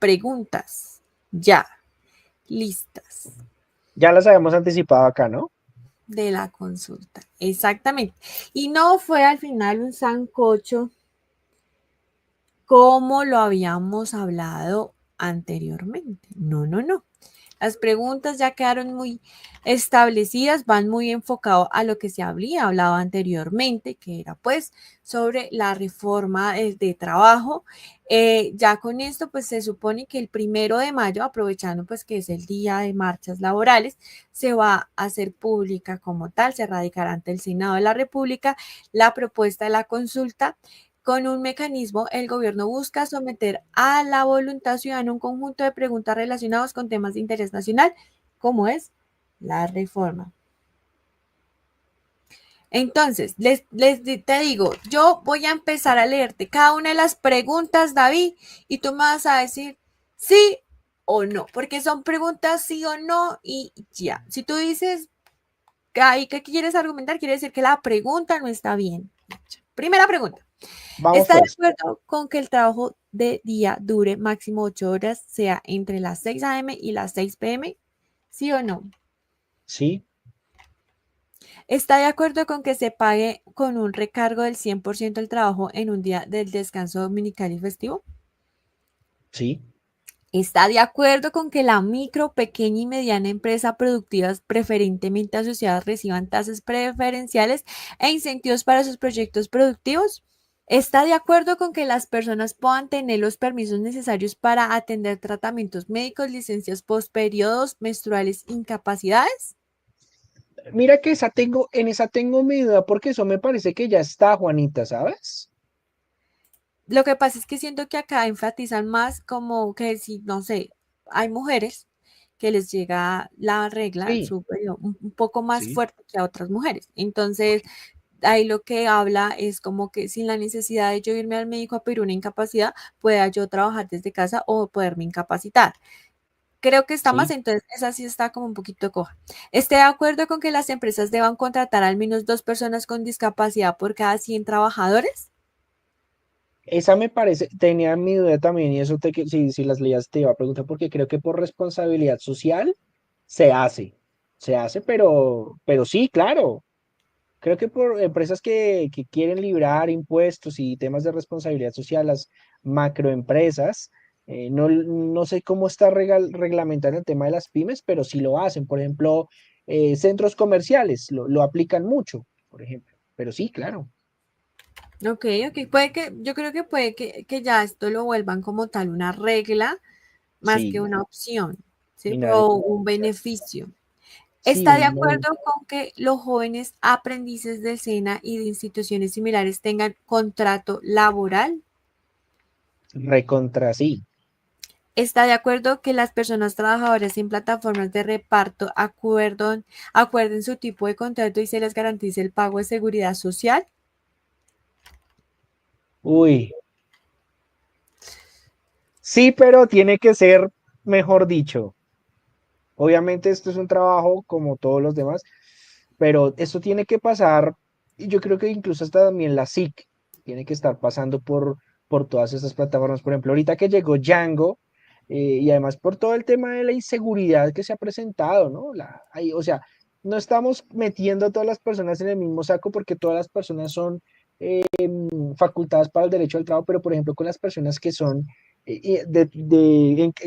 preguntas ya listas Ya las habíamos anticipado acá, ¿no? de la consulta. Exactamente. Y no fue al final un sancocho como lo habíamos hablado anteriormente. No, no, no. Las preguntas ya quedaron muy establecidas, van muy enfocado a lo que se había hablado anteriormente, que era pues sobre la reforma de trabajo. Ya con esto pues se supone que el 1 de mayo, aprovechando pues que es el día de marchas laborales, se va a hacer pública como tal, se radicará ante el Senado de la República la propuesta de la consulta. Con un mecanismo, el gobierno busca someter a la voluntad ciudadana un conjunto de preguntas relacionadas con temas de interés nacional, como es la reforma. Entonces, te digo, yo voy a empezar a leerte cada una de las preguntas, David, y tú me vas a decir sí o no, porque son preguntas sí o no y ya. Si tú dices que quieres argumentar, quiere decir que la pregunta no está bien. Primera pregunta. Vamos ¿Está de pues. acuerdo con que el trabajo de día dure máximo 8 horas, sea entre las 6 a.m. y las 6 p.m.? ¿Sí o no? Sí, ¿Está de acuerdo con que se pague con un recargo del 100% del trabajo en un día del descanso dominical y festivo? sí, ¿Está de acuerdo con que la micro, pequeña y mediana empresa productivas preferentemente asociadas reciban tasas preferenciales e incentivos para sus proyectos productivos? ¿Está de acuerdo con que las personas puedan tener los permisos necesarios para atender tratamientos médicos, licencias post periodos menstruales, incapacidades? Mira que en esa tengo mi duda porque eso me parece que ya está, Juanita, ¿sabes? Lo que pasa es que siento que acá enfatizan más como que si, no sé, hay mujeres que les llega la regla Sí, su periodo, un poco más sí. fuerte que a otras mujeres. Entonces, Ok. ahí lo que habla es como que sin la necesidad de yo irme al médico a pedir una incapacidad, pueda yo trabajar desde casa o poderme incapacitar. Creo que está más, Sí, entonces esa sí está como un poquito coja. Estoy de acuerdo con que las empresas deban contratar al menos 2 personas con discapacidad por cada 100 trabajadores. esa me parece, tenía mi duda también y eso si las leías te iba a preguntar porque creo que por responsabilidad social se hace, se hace, pero sí, claro. Creo que por empresas que quieren librar impuestos y temas de responsabilidad social, las macroempresas, no sé cómo está reglamentado el tema de las pymes, pero sí lo hacen. Por ejemplo, centros comerciales lo aplican mucho, por ejemplo. Pero sí, claro. Ok, ok, puede que, yo creo que puede que ya esto lo vuelvan como tal una regla más que Sí, una opción, ¿sí? final, O un beneficio. sí, ¿Está de un acuerdo con que los jóvenes aprendices del SENA y de instituciones similares tengan contrato laboral? recontra sí. ¿Está de acuerdo que las personas trabajadoras en plataformas de reparto acuerden su tipo de contrato y se les garantice el pago de seguridad social? Uy, sí, pero tiene que ser, mejor dicho. Obviamente esto es un trabajo como todos los demás, pero esto tiene que pasar, y yo creo que incluso hasta también la SIC tiene que estar pasando por todas estas plataformas. Por ejemplo, ahorita que llegó Django, y además por todo el tema de la inseguridad que se ha presentado, ¿no? O sea, no estamos metiendo a todas las personas en el mismo saco porque todas las personas son facultadas para el derecho al trabajo, pero por ejemplo con las personas que son que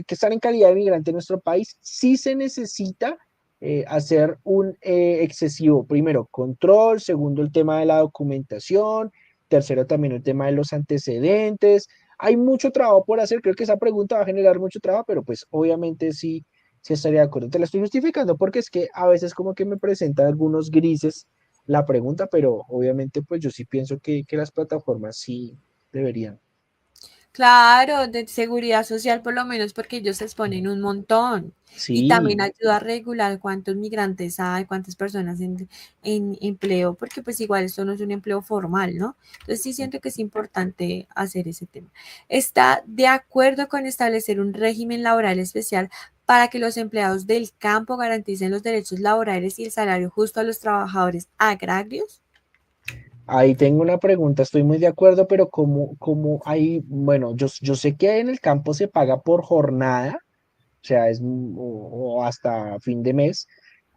están en calidad de migrante en nuestro país, sí se necesita hacer un excesivo, primero, control, segundo, el tema de la documentación, tercero, también el tema de los antecedentes. Hay mucho trabajo por hacer, creo que esa pregunta va a generar mucho trabajo, pero pues obviamente sí, sí estaría de acuerdo. Te la estoy justificando porque es que a veces como que me presentan algunos grises la pregunta, pero obviamente pues yo sí pienso que las plataformas sí deberían. Claro, de seguridad social por lo menos porque ellos se exponen un montón y también Sí, ayuda a regular cuántos migrantes hay, cuántas personas en empleo, porque pues igual esto no es un empleo formal, ¿no? Entonces sí siento que es importante hacer ese tema. ¿Está de acuerdo con establecer un régimen laboral especial para que los empleados del campo garanticen los derechos laborales y el salario justo a los trabajadores agrarios? ahí tengo una pregunta, estoy muy de acuerdo, pero como hay, bueno, yo sé que en el campo se paga por jornada, o sea, o hasta fin de mes,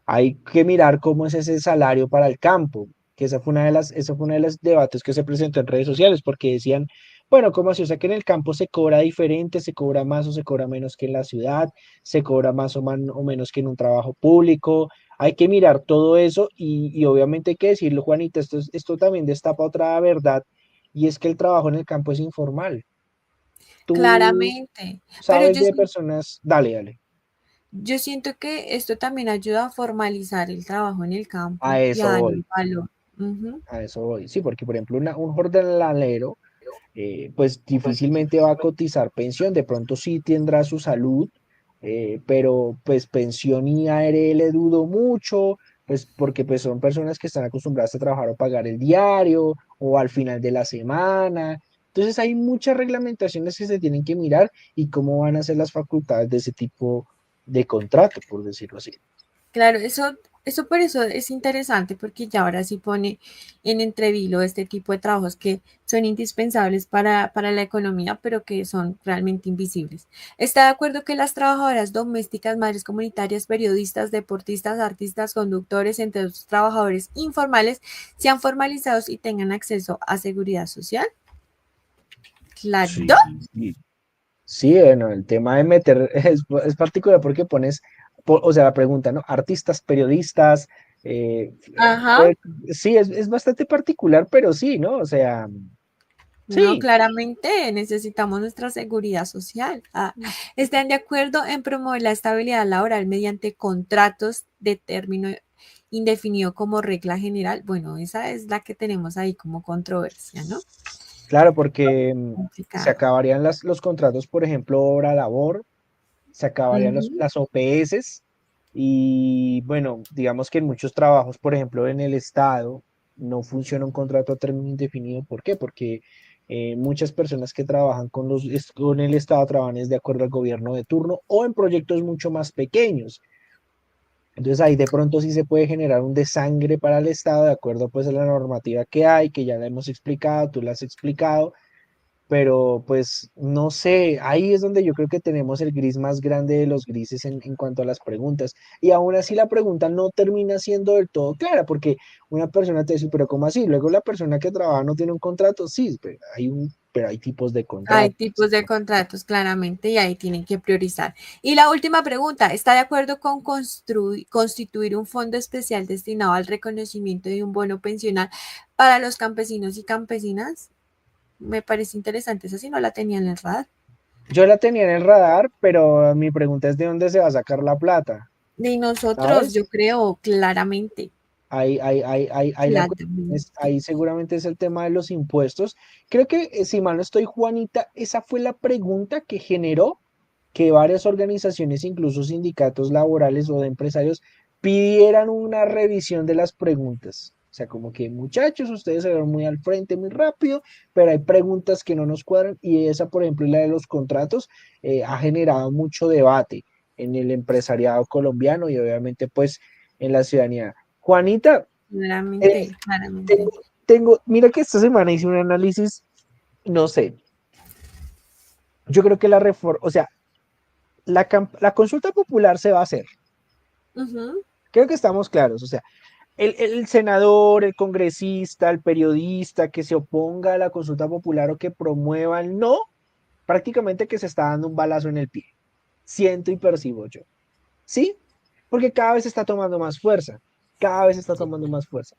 hay que mirar cómo es ese salario para el campo, que esa fue una de los debates que se presentó en redes sociales, porque decían, bueno, ¿cómo así? O sea, que en el campo se cobra diferente, se cobra más o se cobra menos que en la ciudad, se cobra más o menos que en un trabajo público. Hay que mirar todo eso y obviamente hay que decirlo, Juanita, esto también destapa otra verdad, y es que el trabajo en el campo es informal. Tú Claramente, pero sabes de personas, dale, dale, yo siento que esto también ayuda a formalizar el trabajo en el a campo y a eso darle voy. un valor. Ujú. A eso voy. Sí, porque por ejemplo, un jornalero, pues difícilmente va a cotizar pensión. De pronto sí tendrá su salud, pero pues pensión y ARL dudo mucho, pues porque pues son personas que están acostumbradas a trabajar o pagar el diario o al final de la semana. Entonces hay muchas reglamentaciones que se tienen que mirar y cómo van a ser las facultades de ese tipo de contrato, por decirlo así. Claro, eso por eso es interesante porque ya ahora sí pone en entrevilo este tipo de trabajos que son indispensables para la economía, pero que son realmente invisibles. ¿Está de acuerdo que las trabajadoras domésticas, madres comunitarias, periodistas, deportistas, artistas, conductores, entre otros trabajadores informales, sean formalizados y tengan acceso a seguridad social? Claro. Sí, Sí, bueno, el tema de meter es particular porque pones, o sea, la pregunta, ¿no? Artistas, periodistas, eh, Ajá. pues, sí, es bastante particular, pero sí, ¿no? O sea, No, sí, claramente necesitamos nuestra seguridad social. ¿Están de acuerdo en promover la estabilidad laboral mediante contratos de término indefinido como regla general? Bueno, esa es la que tenemos ahí como controversia, ¿no? claro, porque se Complicado. acabarían los contratos, por ejemplo, hora-labor, se acabarían Ujú. las OPS y bueno, digamos que en muchos trabajos, por ejemplo, en el Estado, no funciona un contrato a término indefinido. ¿Por qué? Porque muchas personas que trabajan con el Estado trabajan es de acuerdo al gobierno de turno o en proyectos mucho más pequeños. Entonces ahí de pronto sí se puede generar un desangre para el Estado de acuerdo pues a la normativa que hay, que ya la hemos explicado, tú la has explicado, pero pues no sé, ahí es donde yo creo que tenemos el gris más grande de los grises en cuanto a las preguntas. Y aún así la pregunta no termina siendo del todo clara, porque una persona te dice, pero ¿cómo así? Luego la persona que trabaja no tiene un contrato, sí, pero hay tipos de Hay contratos. tipos de contratos, claramente, y ahí tienen que priorizar. Y la última pregunta, ¿está de acuerdo con constituir un fondo especial destinado al reconocimiento de un bono pensional para los campesinos y campesinas? Me parece interesante, esa sí no la tenía en el radar. Yo la tenía en el radar, pero mi pregunta es de dónde se va a sacar la plata, De nosotros, ¿sabes? yo creo, claramente, Ahí la cuestión claramente. ahí seguramente es el tema de los impuestos. Creo que, si mal no estoy, Juanita, esa fue la pregunta que generó que varias organizaciones, incluso sindicatos laborales o de empresarios, pidieran una revisión de las preguntas. O sea, como que muchachos, ustedes se ven muy al frente, muy rápido, pero hay preguntas que no nos cuadran y esa, por ejemplo, y la de los contratos, ha generado mucho debate en el empresariado colombiano y obviamente pues en la ciudadanía. Juanita, eh, Claramente, claramente. mira que esta semana hice un análisis, no sé, yo creo que la reforma, o sea, la consulta popular se va a hacer. Ujú. Creo que estamos claros, o sea, el senador, el congresista, el periodista que se oponga a la consulta popular o que promueva el no, prácticamente que se está dando un balazo en el pie. Siento y percibo yo. ¿Sí? Porque cada vez está tomando más fuerza, cada vez está tomando más fuerza.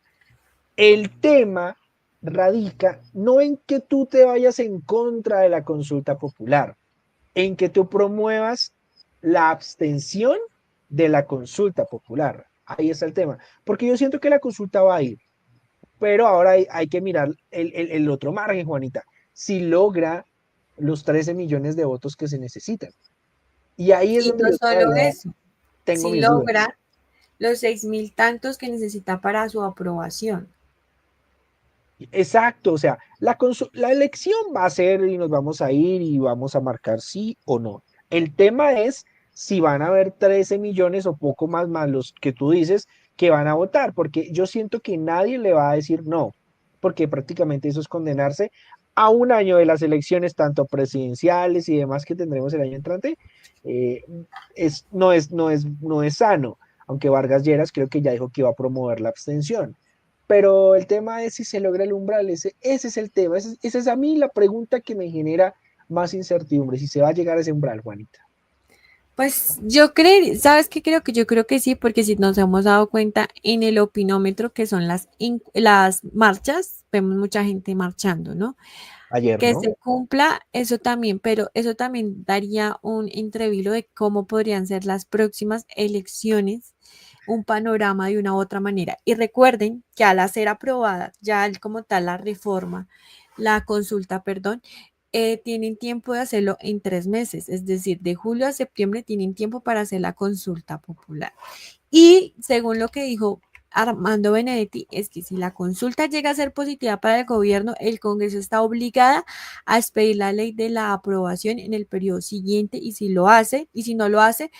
El tema radica no en que tú te vayas en contra de la consulta popular, en que tú promuevas la abstención de la consulta popular. Ahí está el tema. Porque yo siento que la consulta va a ir, pero ahora hay que mirar el otro margen, Juanita. Si logra los 13 millones de votos que se necesitan. Y ahí es Y donde no yo solo todavía eso, tengo si mis dudas. logra los 6.000 tantos que necesita para su aprobación. Exacto, o sea, la elección va a ser y nos vamos a ir y vamos a marcar sí o no. El tema es si van a haber 13 millones o poco más los que tú dices que van a votar, porque yo siento que nadie le va a decir no, porque prácticamente eso es condenarse a un año de las elecciones, tanto presidenciales y demás que tendremos el año entrante. eh, no es sano, aunque Vargas Lleras creo que ya dijo que iba a promover la abstención. Pero el tema es si se logra el umbral, ese es el tema, esa es a mí la pregunta que me genera más incertidumbre, si se va a llegar a ese umbral, Juanita. Pues yo creo, ¿sabes qué creo? Que yo creo que sí, porque si nos hemos dado cuenta en el opinómetro que son las marchas, vemos mucha gente marchando, ¿no? Ayer, Que ¿no? se cumpla eso también, pero eso también daría un entrevilo de cómo podrían ser las próximas elecciones, un panorama de una u otra manera. Y recuerden que al ser aprobada ya como tal la reforma, la consulta, perdón, tienen tiempo de hacerlo en 3 meses, es decir, de julio a septiembre tienen tiempo para hacer la consulta popular. Y según lo que dijo Armando Benedetti, es que si la consulta llega a ser positiva para el gobierno, el Congreso está obligada a expedir la ley de la aprobación en el periodo siguiente y si lo hace, y si no lo hace,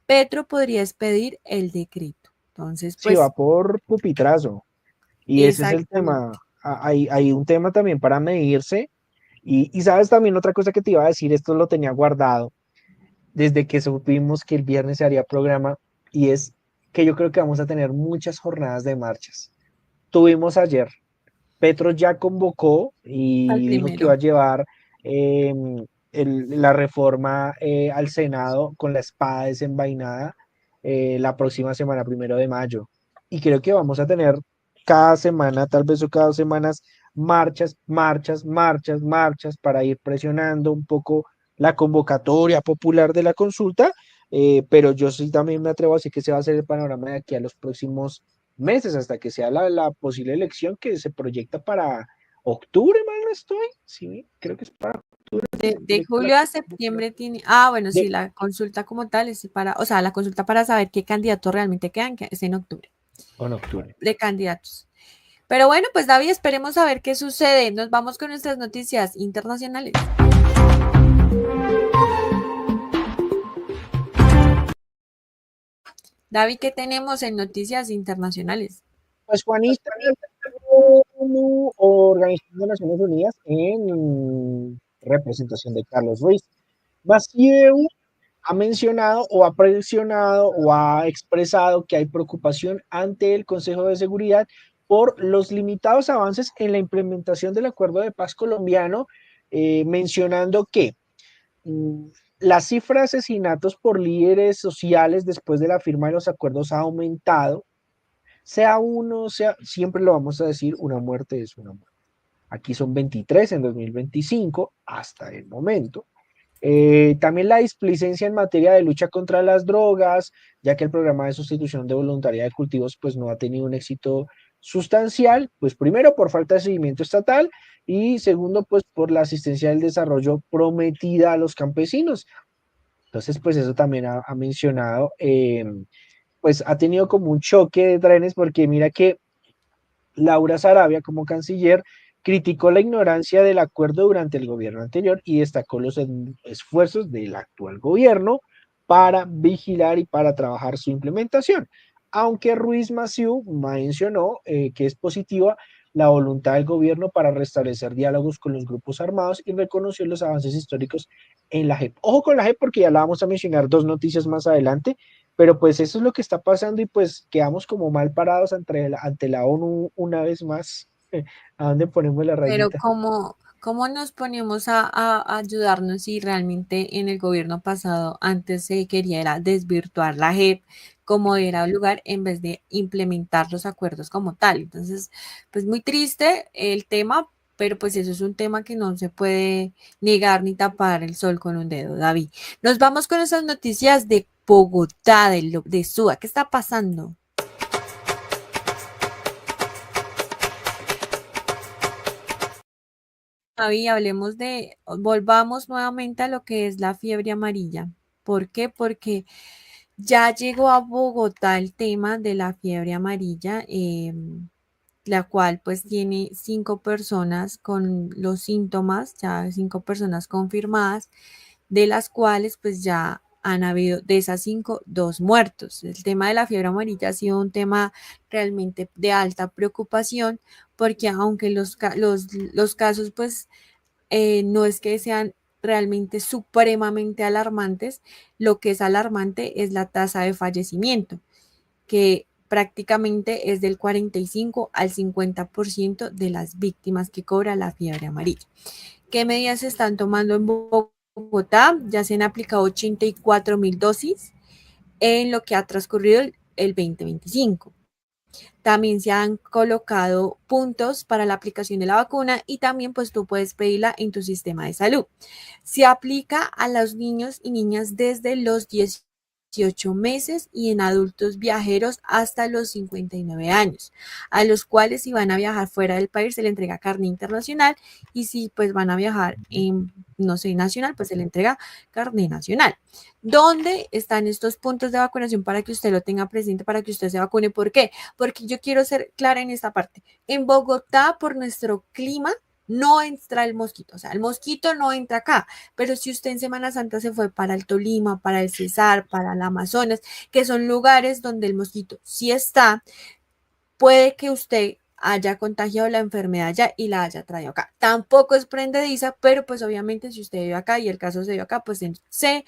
Petro podría expedir el decreto. Entonces, Sí, va pues, por pupitrazo. Y ese es el tema. exactamente. Hay un tema también para medirse. Y sabes también otra cosa que te iba a decir, esto lo tenía guardado desde que supimos que el viernes se haría programa, y es que yo creo que vamos a tener muchas jornadas de marchas. Tuvimos ayer, Petro ya convocó Al y dijo que iba primero. a llevar la reforma al Senado con la espada desenvainada la próxima semana, 1 de mayo. Y creo que vamos a tener cada semana, tal vez o cada 2 semanas, marchas, marchas, marchas, marchas para ir presionando un poco la convocatoria popular de la consulta, pero yo sí también me atrevo a decir que se va a hacer el panorama de aquí a los próximos meses, hasta que sea la posible elección que se proyecta para octubre, mal no estoy, sí, creo que es para octubre. De julio a septiembre tiene, bueno, sí, la consulta como tal es para, o sea, la consulta para saber qué candidatos realmente quedan, que es en octubre, En octubre. de candidatos. Pero bueno, pues David, esperemos a ver qué sucede. Nos vamos con nuestras noticias internacionales. David, ¿qué tenemos en noticias internacionales? Pues Juanita, ONU, Organización de Naciones Unidas, en representación de Carlos Ruiz. Macieu ha mencionado o ha presionado o ha expresado que hay preocupación ante el Consejo de Seguridad por los limitados avances en la implementación del acuerdo de paz colombiano, mencionando que mm, la cifra de asesinatos por líderes sociales después de la firma de los acuerdos ha aumentado. Sea uno, sea, siempre lo vamos a decir, una muerte es una muerte. Aquí son 23 en 2025 hasta el momento. También la displicencia en materia de lucha contra las drogas, ya que el programa de sustitución de voluntariedad de cultivos pues no ha tenido un éxito sustancial, pues primero por falta de seguimiento estatal y segundo pues por la asistencia del desarrollo prometida a los campesinos. Entonces pues eso también ha mencionado, pues ha tenido como un choque de trenes porque mira que Laura Sarabia, como canciller, criticó la ignorancia del acuerdo durante el gobierno anterior y destacó los esfuerzos del actual gobierno para vigilar y para trabajar su implementación. Aunque Ruiz Massieu mencionó que es positiva la voluntad del gobierno para restablecer diálogos con los grupos armados y reconoció los avances históricos en la JEP. Ojo con la JEP porque ya la vamos a mencionar dos noticias más adelante, pero pues eso es lo que está pasando y pues quedamos como mal parados ante la ONU una vez más. ¿A dónde ponemos la Pero rayita? ¿cómo nos ponemos a ayudarnos si realmente en el gobierno pasado antes se quería era desvirtuar la JEP como era el lugar en vez de implementar los acuerdos como tal? Entonces, pues muy triste el tema, pero pues eso es un tema que no se puede negar ni tapar el sol con un dedo, David. Nos vamos con esas noticias de Bogotá, de Suba. ¿Qué está pasando? Javi, volvamos nuevamente a lo que es la fiebre amarilla. ¿Por qué? Porque ya llegó a Bogotá el tema de la fiebre amarilla, la cual pues tiene 5 personas con los síntomas, ya 5 personas confirmadas, de las cuales pues ya han habido de esas 5, 2 muertos. El tema de la fiebre amarilla ha sido un tema realmente de alta preocupación porque aunque los casos pues no es que sean realmente supremamente alarmantes, lo que es alarmante es la tasa de fallecimiento, que prácticamente es del 45 al 50% de las víctimas que cobra la fiebre amarilla. ¿Qué medidas se están tomando en Bogotá? Ya se han aplicado 84,000 dosis en lo que ha transcurrido el 2025. También se han colocado puntos para la aplicación de la vacuna y también pues tú puedes pedirla en tu sistema de salud. Se aplica a los niños y niñas desde los 18 meses y en adultos viajeros hasta los 59 años, a los cuales si van a viajar fuera del país se le entrega carne internacional y si pues van a viajar en, no sé, nacional, pues se le entrega carne nacional. ¿Dónde están estos puntos de vacunación para que usted lo tenga presente, para que usted se vacune? ¿Por qué? Porque yo quiero ser clara en esta parte. En Bogotá, por nuestro clima, no entra el mosquito, o sea, el mosquito no entra acá, pero si usted en Semana Santa se fue para el Tolima, para el Cesar, para el Amazonas, que son lugares donde el mosquito sí está, puede que usted haya contagiado la enfermedad ya y la haya traído acá. Tampoco es prendediza, pero pues obviamente si usted vive acá y el caso se dio acá, pues se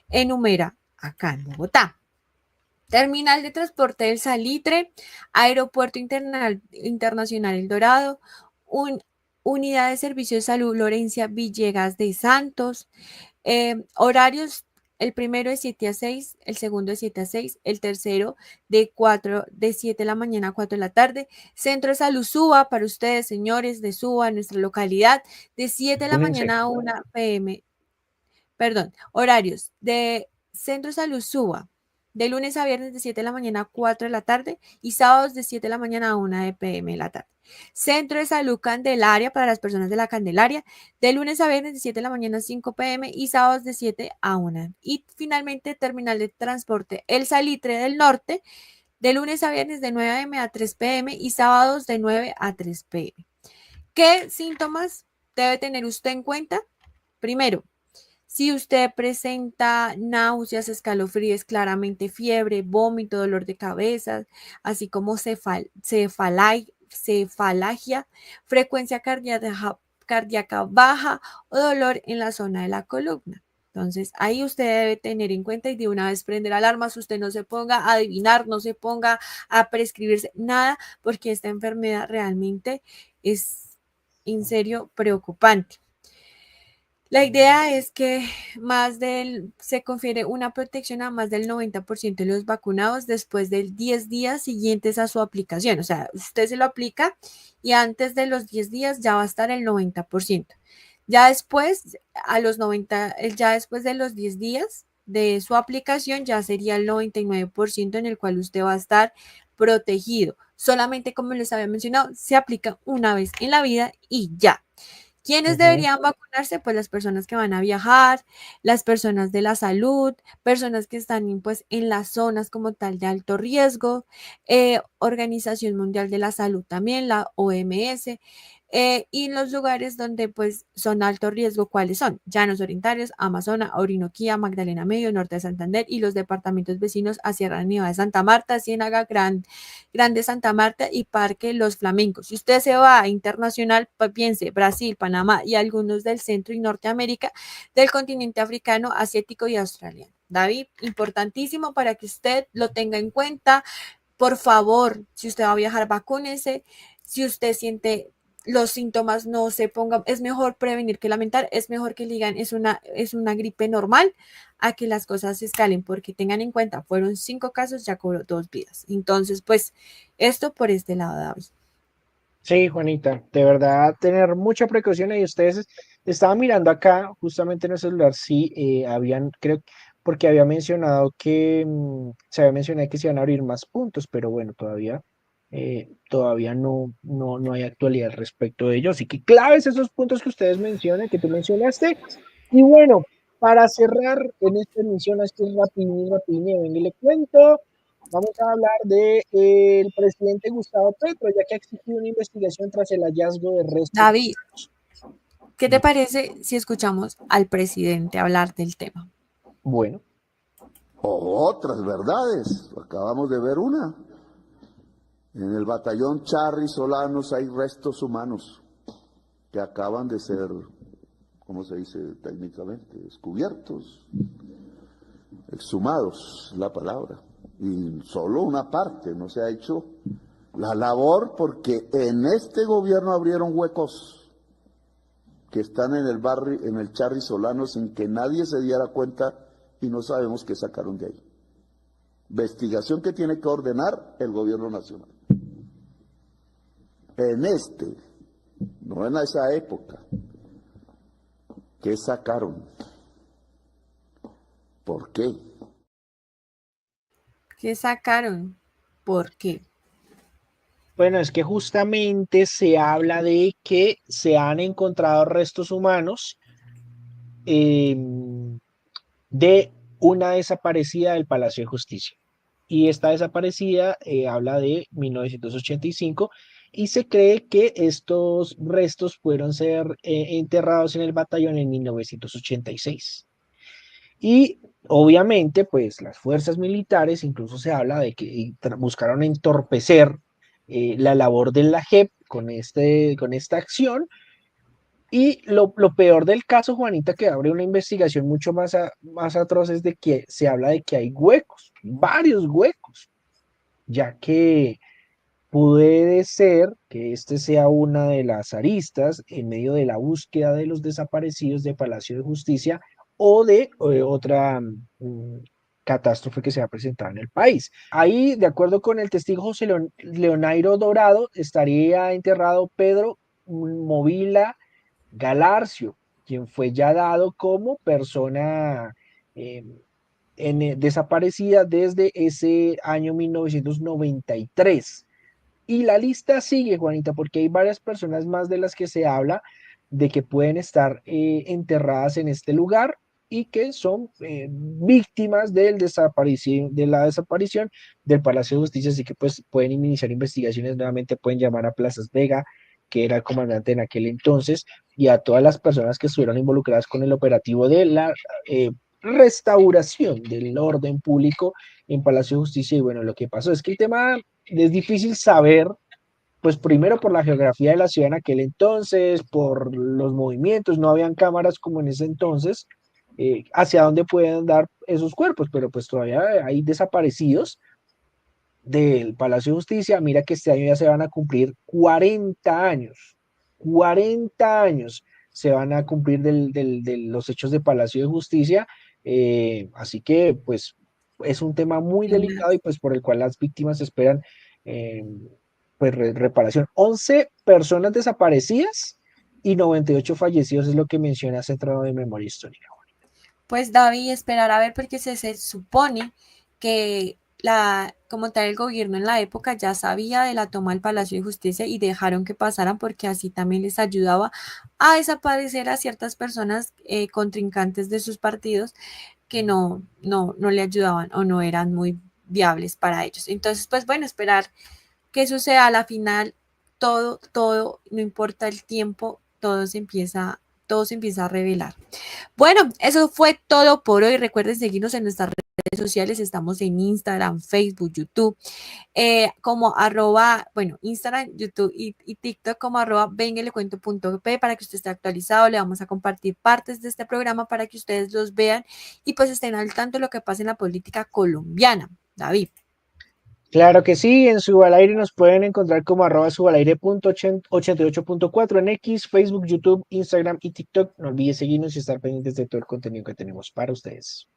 enumera acá en Bogotá. Terminal de transporte del Salitre, Aeropuerto Internacional El Dorado, Unidad de Servicio de Salud Lorencia Villegas de Santos. Horarios, el primero de 7 a 6, el segundo de 7 a 6, el tercero de 7 de la mañana a 4 de la tarde. Centro de Salud Suba, para ustedes, señores de Suba, nuestra localidad, de 7 de la Únense. mañana a 1 p.m. Perdón, horarios de Centro de Salud Suba, de lunes a viernes de 7 de la mañana a 4 de la tarde y sábados de 7 de la mañana a 1 p.m. de la tarde. Centro de Salud Candelaria, para las personas de la Candelaria, de lunes a viernes de 7 de la mañana a 5 p.m. y sábados de 7 a 1. Y finalmente, Terminal de Transporte El Salitre del Norte, de lunes a viernes de 9 a.m. a 3 p.m. y sábados de 9 a 3 p.m. ¿Qué síntomas debe tener usted en cuenta? Primero, si usted presenta náuseas, escalofríos, claramente fiebre, vómito, dolor de cabeza, así como cefalagia, frecuencia cardíaca baja o dolor en la zona de la columna. Entonces, ahí usted debe tener en cuenta y de una vez prender alarmas. Usted no se ponga a adivinar, no se ponga a prescribirse nada, porque esta enfermedad realmente es en serio preocupante. La idea es que se confiere una protección a más del 90% de los vacunados después de 10 días siguientes a su aplicación. O sea, usted se lo aplica y antes de los 10 días ya va a estar el 90%. Ya después, ya después de los 10 días de su aplicación, ya sería el 99% en el cual usted va a estar protegido. Solamente, como les había mencionado, se aplica una vez en la vida y ya. ¿Quiénes deberían vacunarse? Pues las personas que van a viajar, las personas de la salud, personas que están pues, en las zonas como tal de alto riesgo, Organización Mundial de la Salud también, la OMS, y los lugares donde pues son alto riesgo, ¿cuáles son? Llanos Orientales, Amazonas, Orinoquía, Magdalena Medio, Norte de Santander y los departamentos vecinos a Sierra Nevada de Santa Marta, Ciénaga, Grande Santa Marta y Parque Los Flamencos. Si usted se va a internacional, pues piense Brasil, Panamá y algunos del Centro y Norteamérica, del continente africano, asiático y australiano. David, importantísimo para que usted lo tenga en cuenta. Por favor, si usted va a viajar, vacúnese. Si usted siente los síntomas, no se ponga, es mejor prevenir que lamentar, es mejor que le digan es una gripe normal a que las cosas escalen, porque tengan en cuenta, fueron 5 casos, ya cobró 2 vidas. Entonces, pues, esto por este lado, David. Sí, Juanita, de verdad tener mucha precaución y ustedes estaban mirando acá justamente en el celular, sí, creo, porque había mencionado que se había mencionado que se iban a abrir más puntos, pero bueno, todavía no hay actualidad respecto de ello, así que claves esos puntos que ustedes mencionan, que tú mencionaste, y bueno, para cerrar en esta emisión, así rapidín, venga y le cuento. Vamos a hablar del presidente Gustavo Petro, ya que ha existido una investigación tras el hallazgo de restos. David, ¿qué te parece si escuchamos al presidente hablar del tema? Bueno. Otras verdades, acabamos de ver una. En el batallón Charri Solanos hay restos humanos que acaban de ser, ¿cómo se dice técnicamente? Descubiertos, exhumados, la palabra. Y solo una parte, no se ha hecho la labor porque en este gobierno abrieron huecos que están en el barrio, en el Charri Solano sin que nadie se diera cuenta y no sabemos qué sacaron de ahí. Investigación que tiene que ordenar el gobierno nacional. No en esa época. ¿Qué sacaron? ¿Por qué? ¿Qué sacaron? ¿Por qué? Bueno, es que justamente se habla de que se han encontrado restos humanos de una desaparecida del Palacio de Justicia. Y esta desaparecida habla de 1985 y se cree que estos restos fueron ser enterrados en el batallón en 1986. Y obviamente, pues las fuerzas militares, incluso se habla de que buscaron entorpecer la labor de la JEP con esta acción. Y lo peor del caso, Juanita, que abre una investigación mucho más atroz, es de que se habla de que hay huecos, varios huecos, ya que puede ser que este sea una de las aristas en medio de la búsqueda de los desaparecidos de Palacio de Justicia o de otra catástrofe que se va a presentar en el país. Ahí, de acuerdo con el testigo José Leonairo Dorado, estaría enterrado Pedro Movila Galarcio, quien fue ya dado como persona desaparecida desde ese año 1993. Y la lista sigue, Juanita, porque hay varias personas más de las que se habla de que pueden estar enterradas en este lugar y que son víctimas de la desaparición del Palacio de Justicia, así que pues pueden iniciar investigaciones nuevamente, pueden llamar a Plazas Vega, que era el comandante en aquel entonces, y a todas las personas que estuvieron involucradas con el operativo de la restauración del orden público en Palacio de Justicia. Y bueno, lo que pasó es que el tema es difícil saber, pues primero por la geografía de la ciudad en aquel entonces, por los movimientos, no habían cámaras como en ese entonces, hacia dónde pueden dar esos cuerpos, pero pues todavía hay desaparecidos del Palacio de Justicia. Mira que este año ya se van a cumplir 40 años se van a cumplir de los hechos de Palacio de Justicia, así que pues es un tema muy delicado y pues por el cual las víctimas esperan pues reparación. 11 personas desaparecidas y 98 fallecidos es lo que menciona Centro de Memoria Histórica. Pues David, esperar a ver porque se supone que como tal el gobierno en la época ya sabía de la toma del Palacio de Justicia y dejaron que pasaran porque así también les ayudaba a desaparecer a ciertas personas contrincantes de sus partidos que no le ayudaban o no eran muy viables para ellos. Entonces, pues bueno, esperar que suceda a la final, todo, no importa el tiempo, todo se empieza a revelar. Bueno, eso fue todo por hoy. Recuerden seguirnos en nuestras redes sociales. Estamos en Instagram, Facebook, YouTube, como Instagram, YouTube y TikTok como @venguelecuento.p para que usted esté actualizado. Le vamos a compartir partes de este programa para que ustedes los vean y pues estén al tanto de lo que pasa en la política colombiana. David. Claro que sí, en Subalaire nos pueden encontrar como @subalaire.88.4 en X, Facebook, YouTube, Instagram y TikTok. No olviden seguirnos y estar pendientes de todo el contenido que tenemos para ustedes.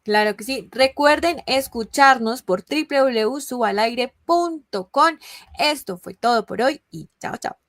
Claro que sí. Recuerden escucharnos por www.subalaire.com. Esto fue todo por hoy y chao, chao.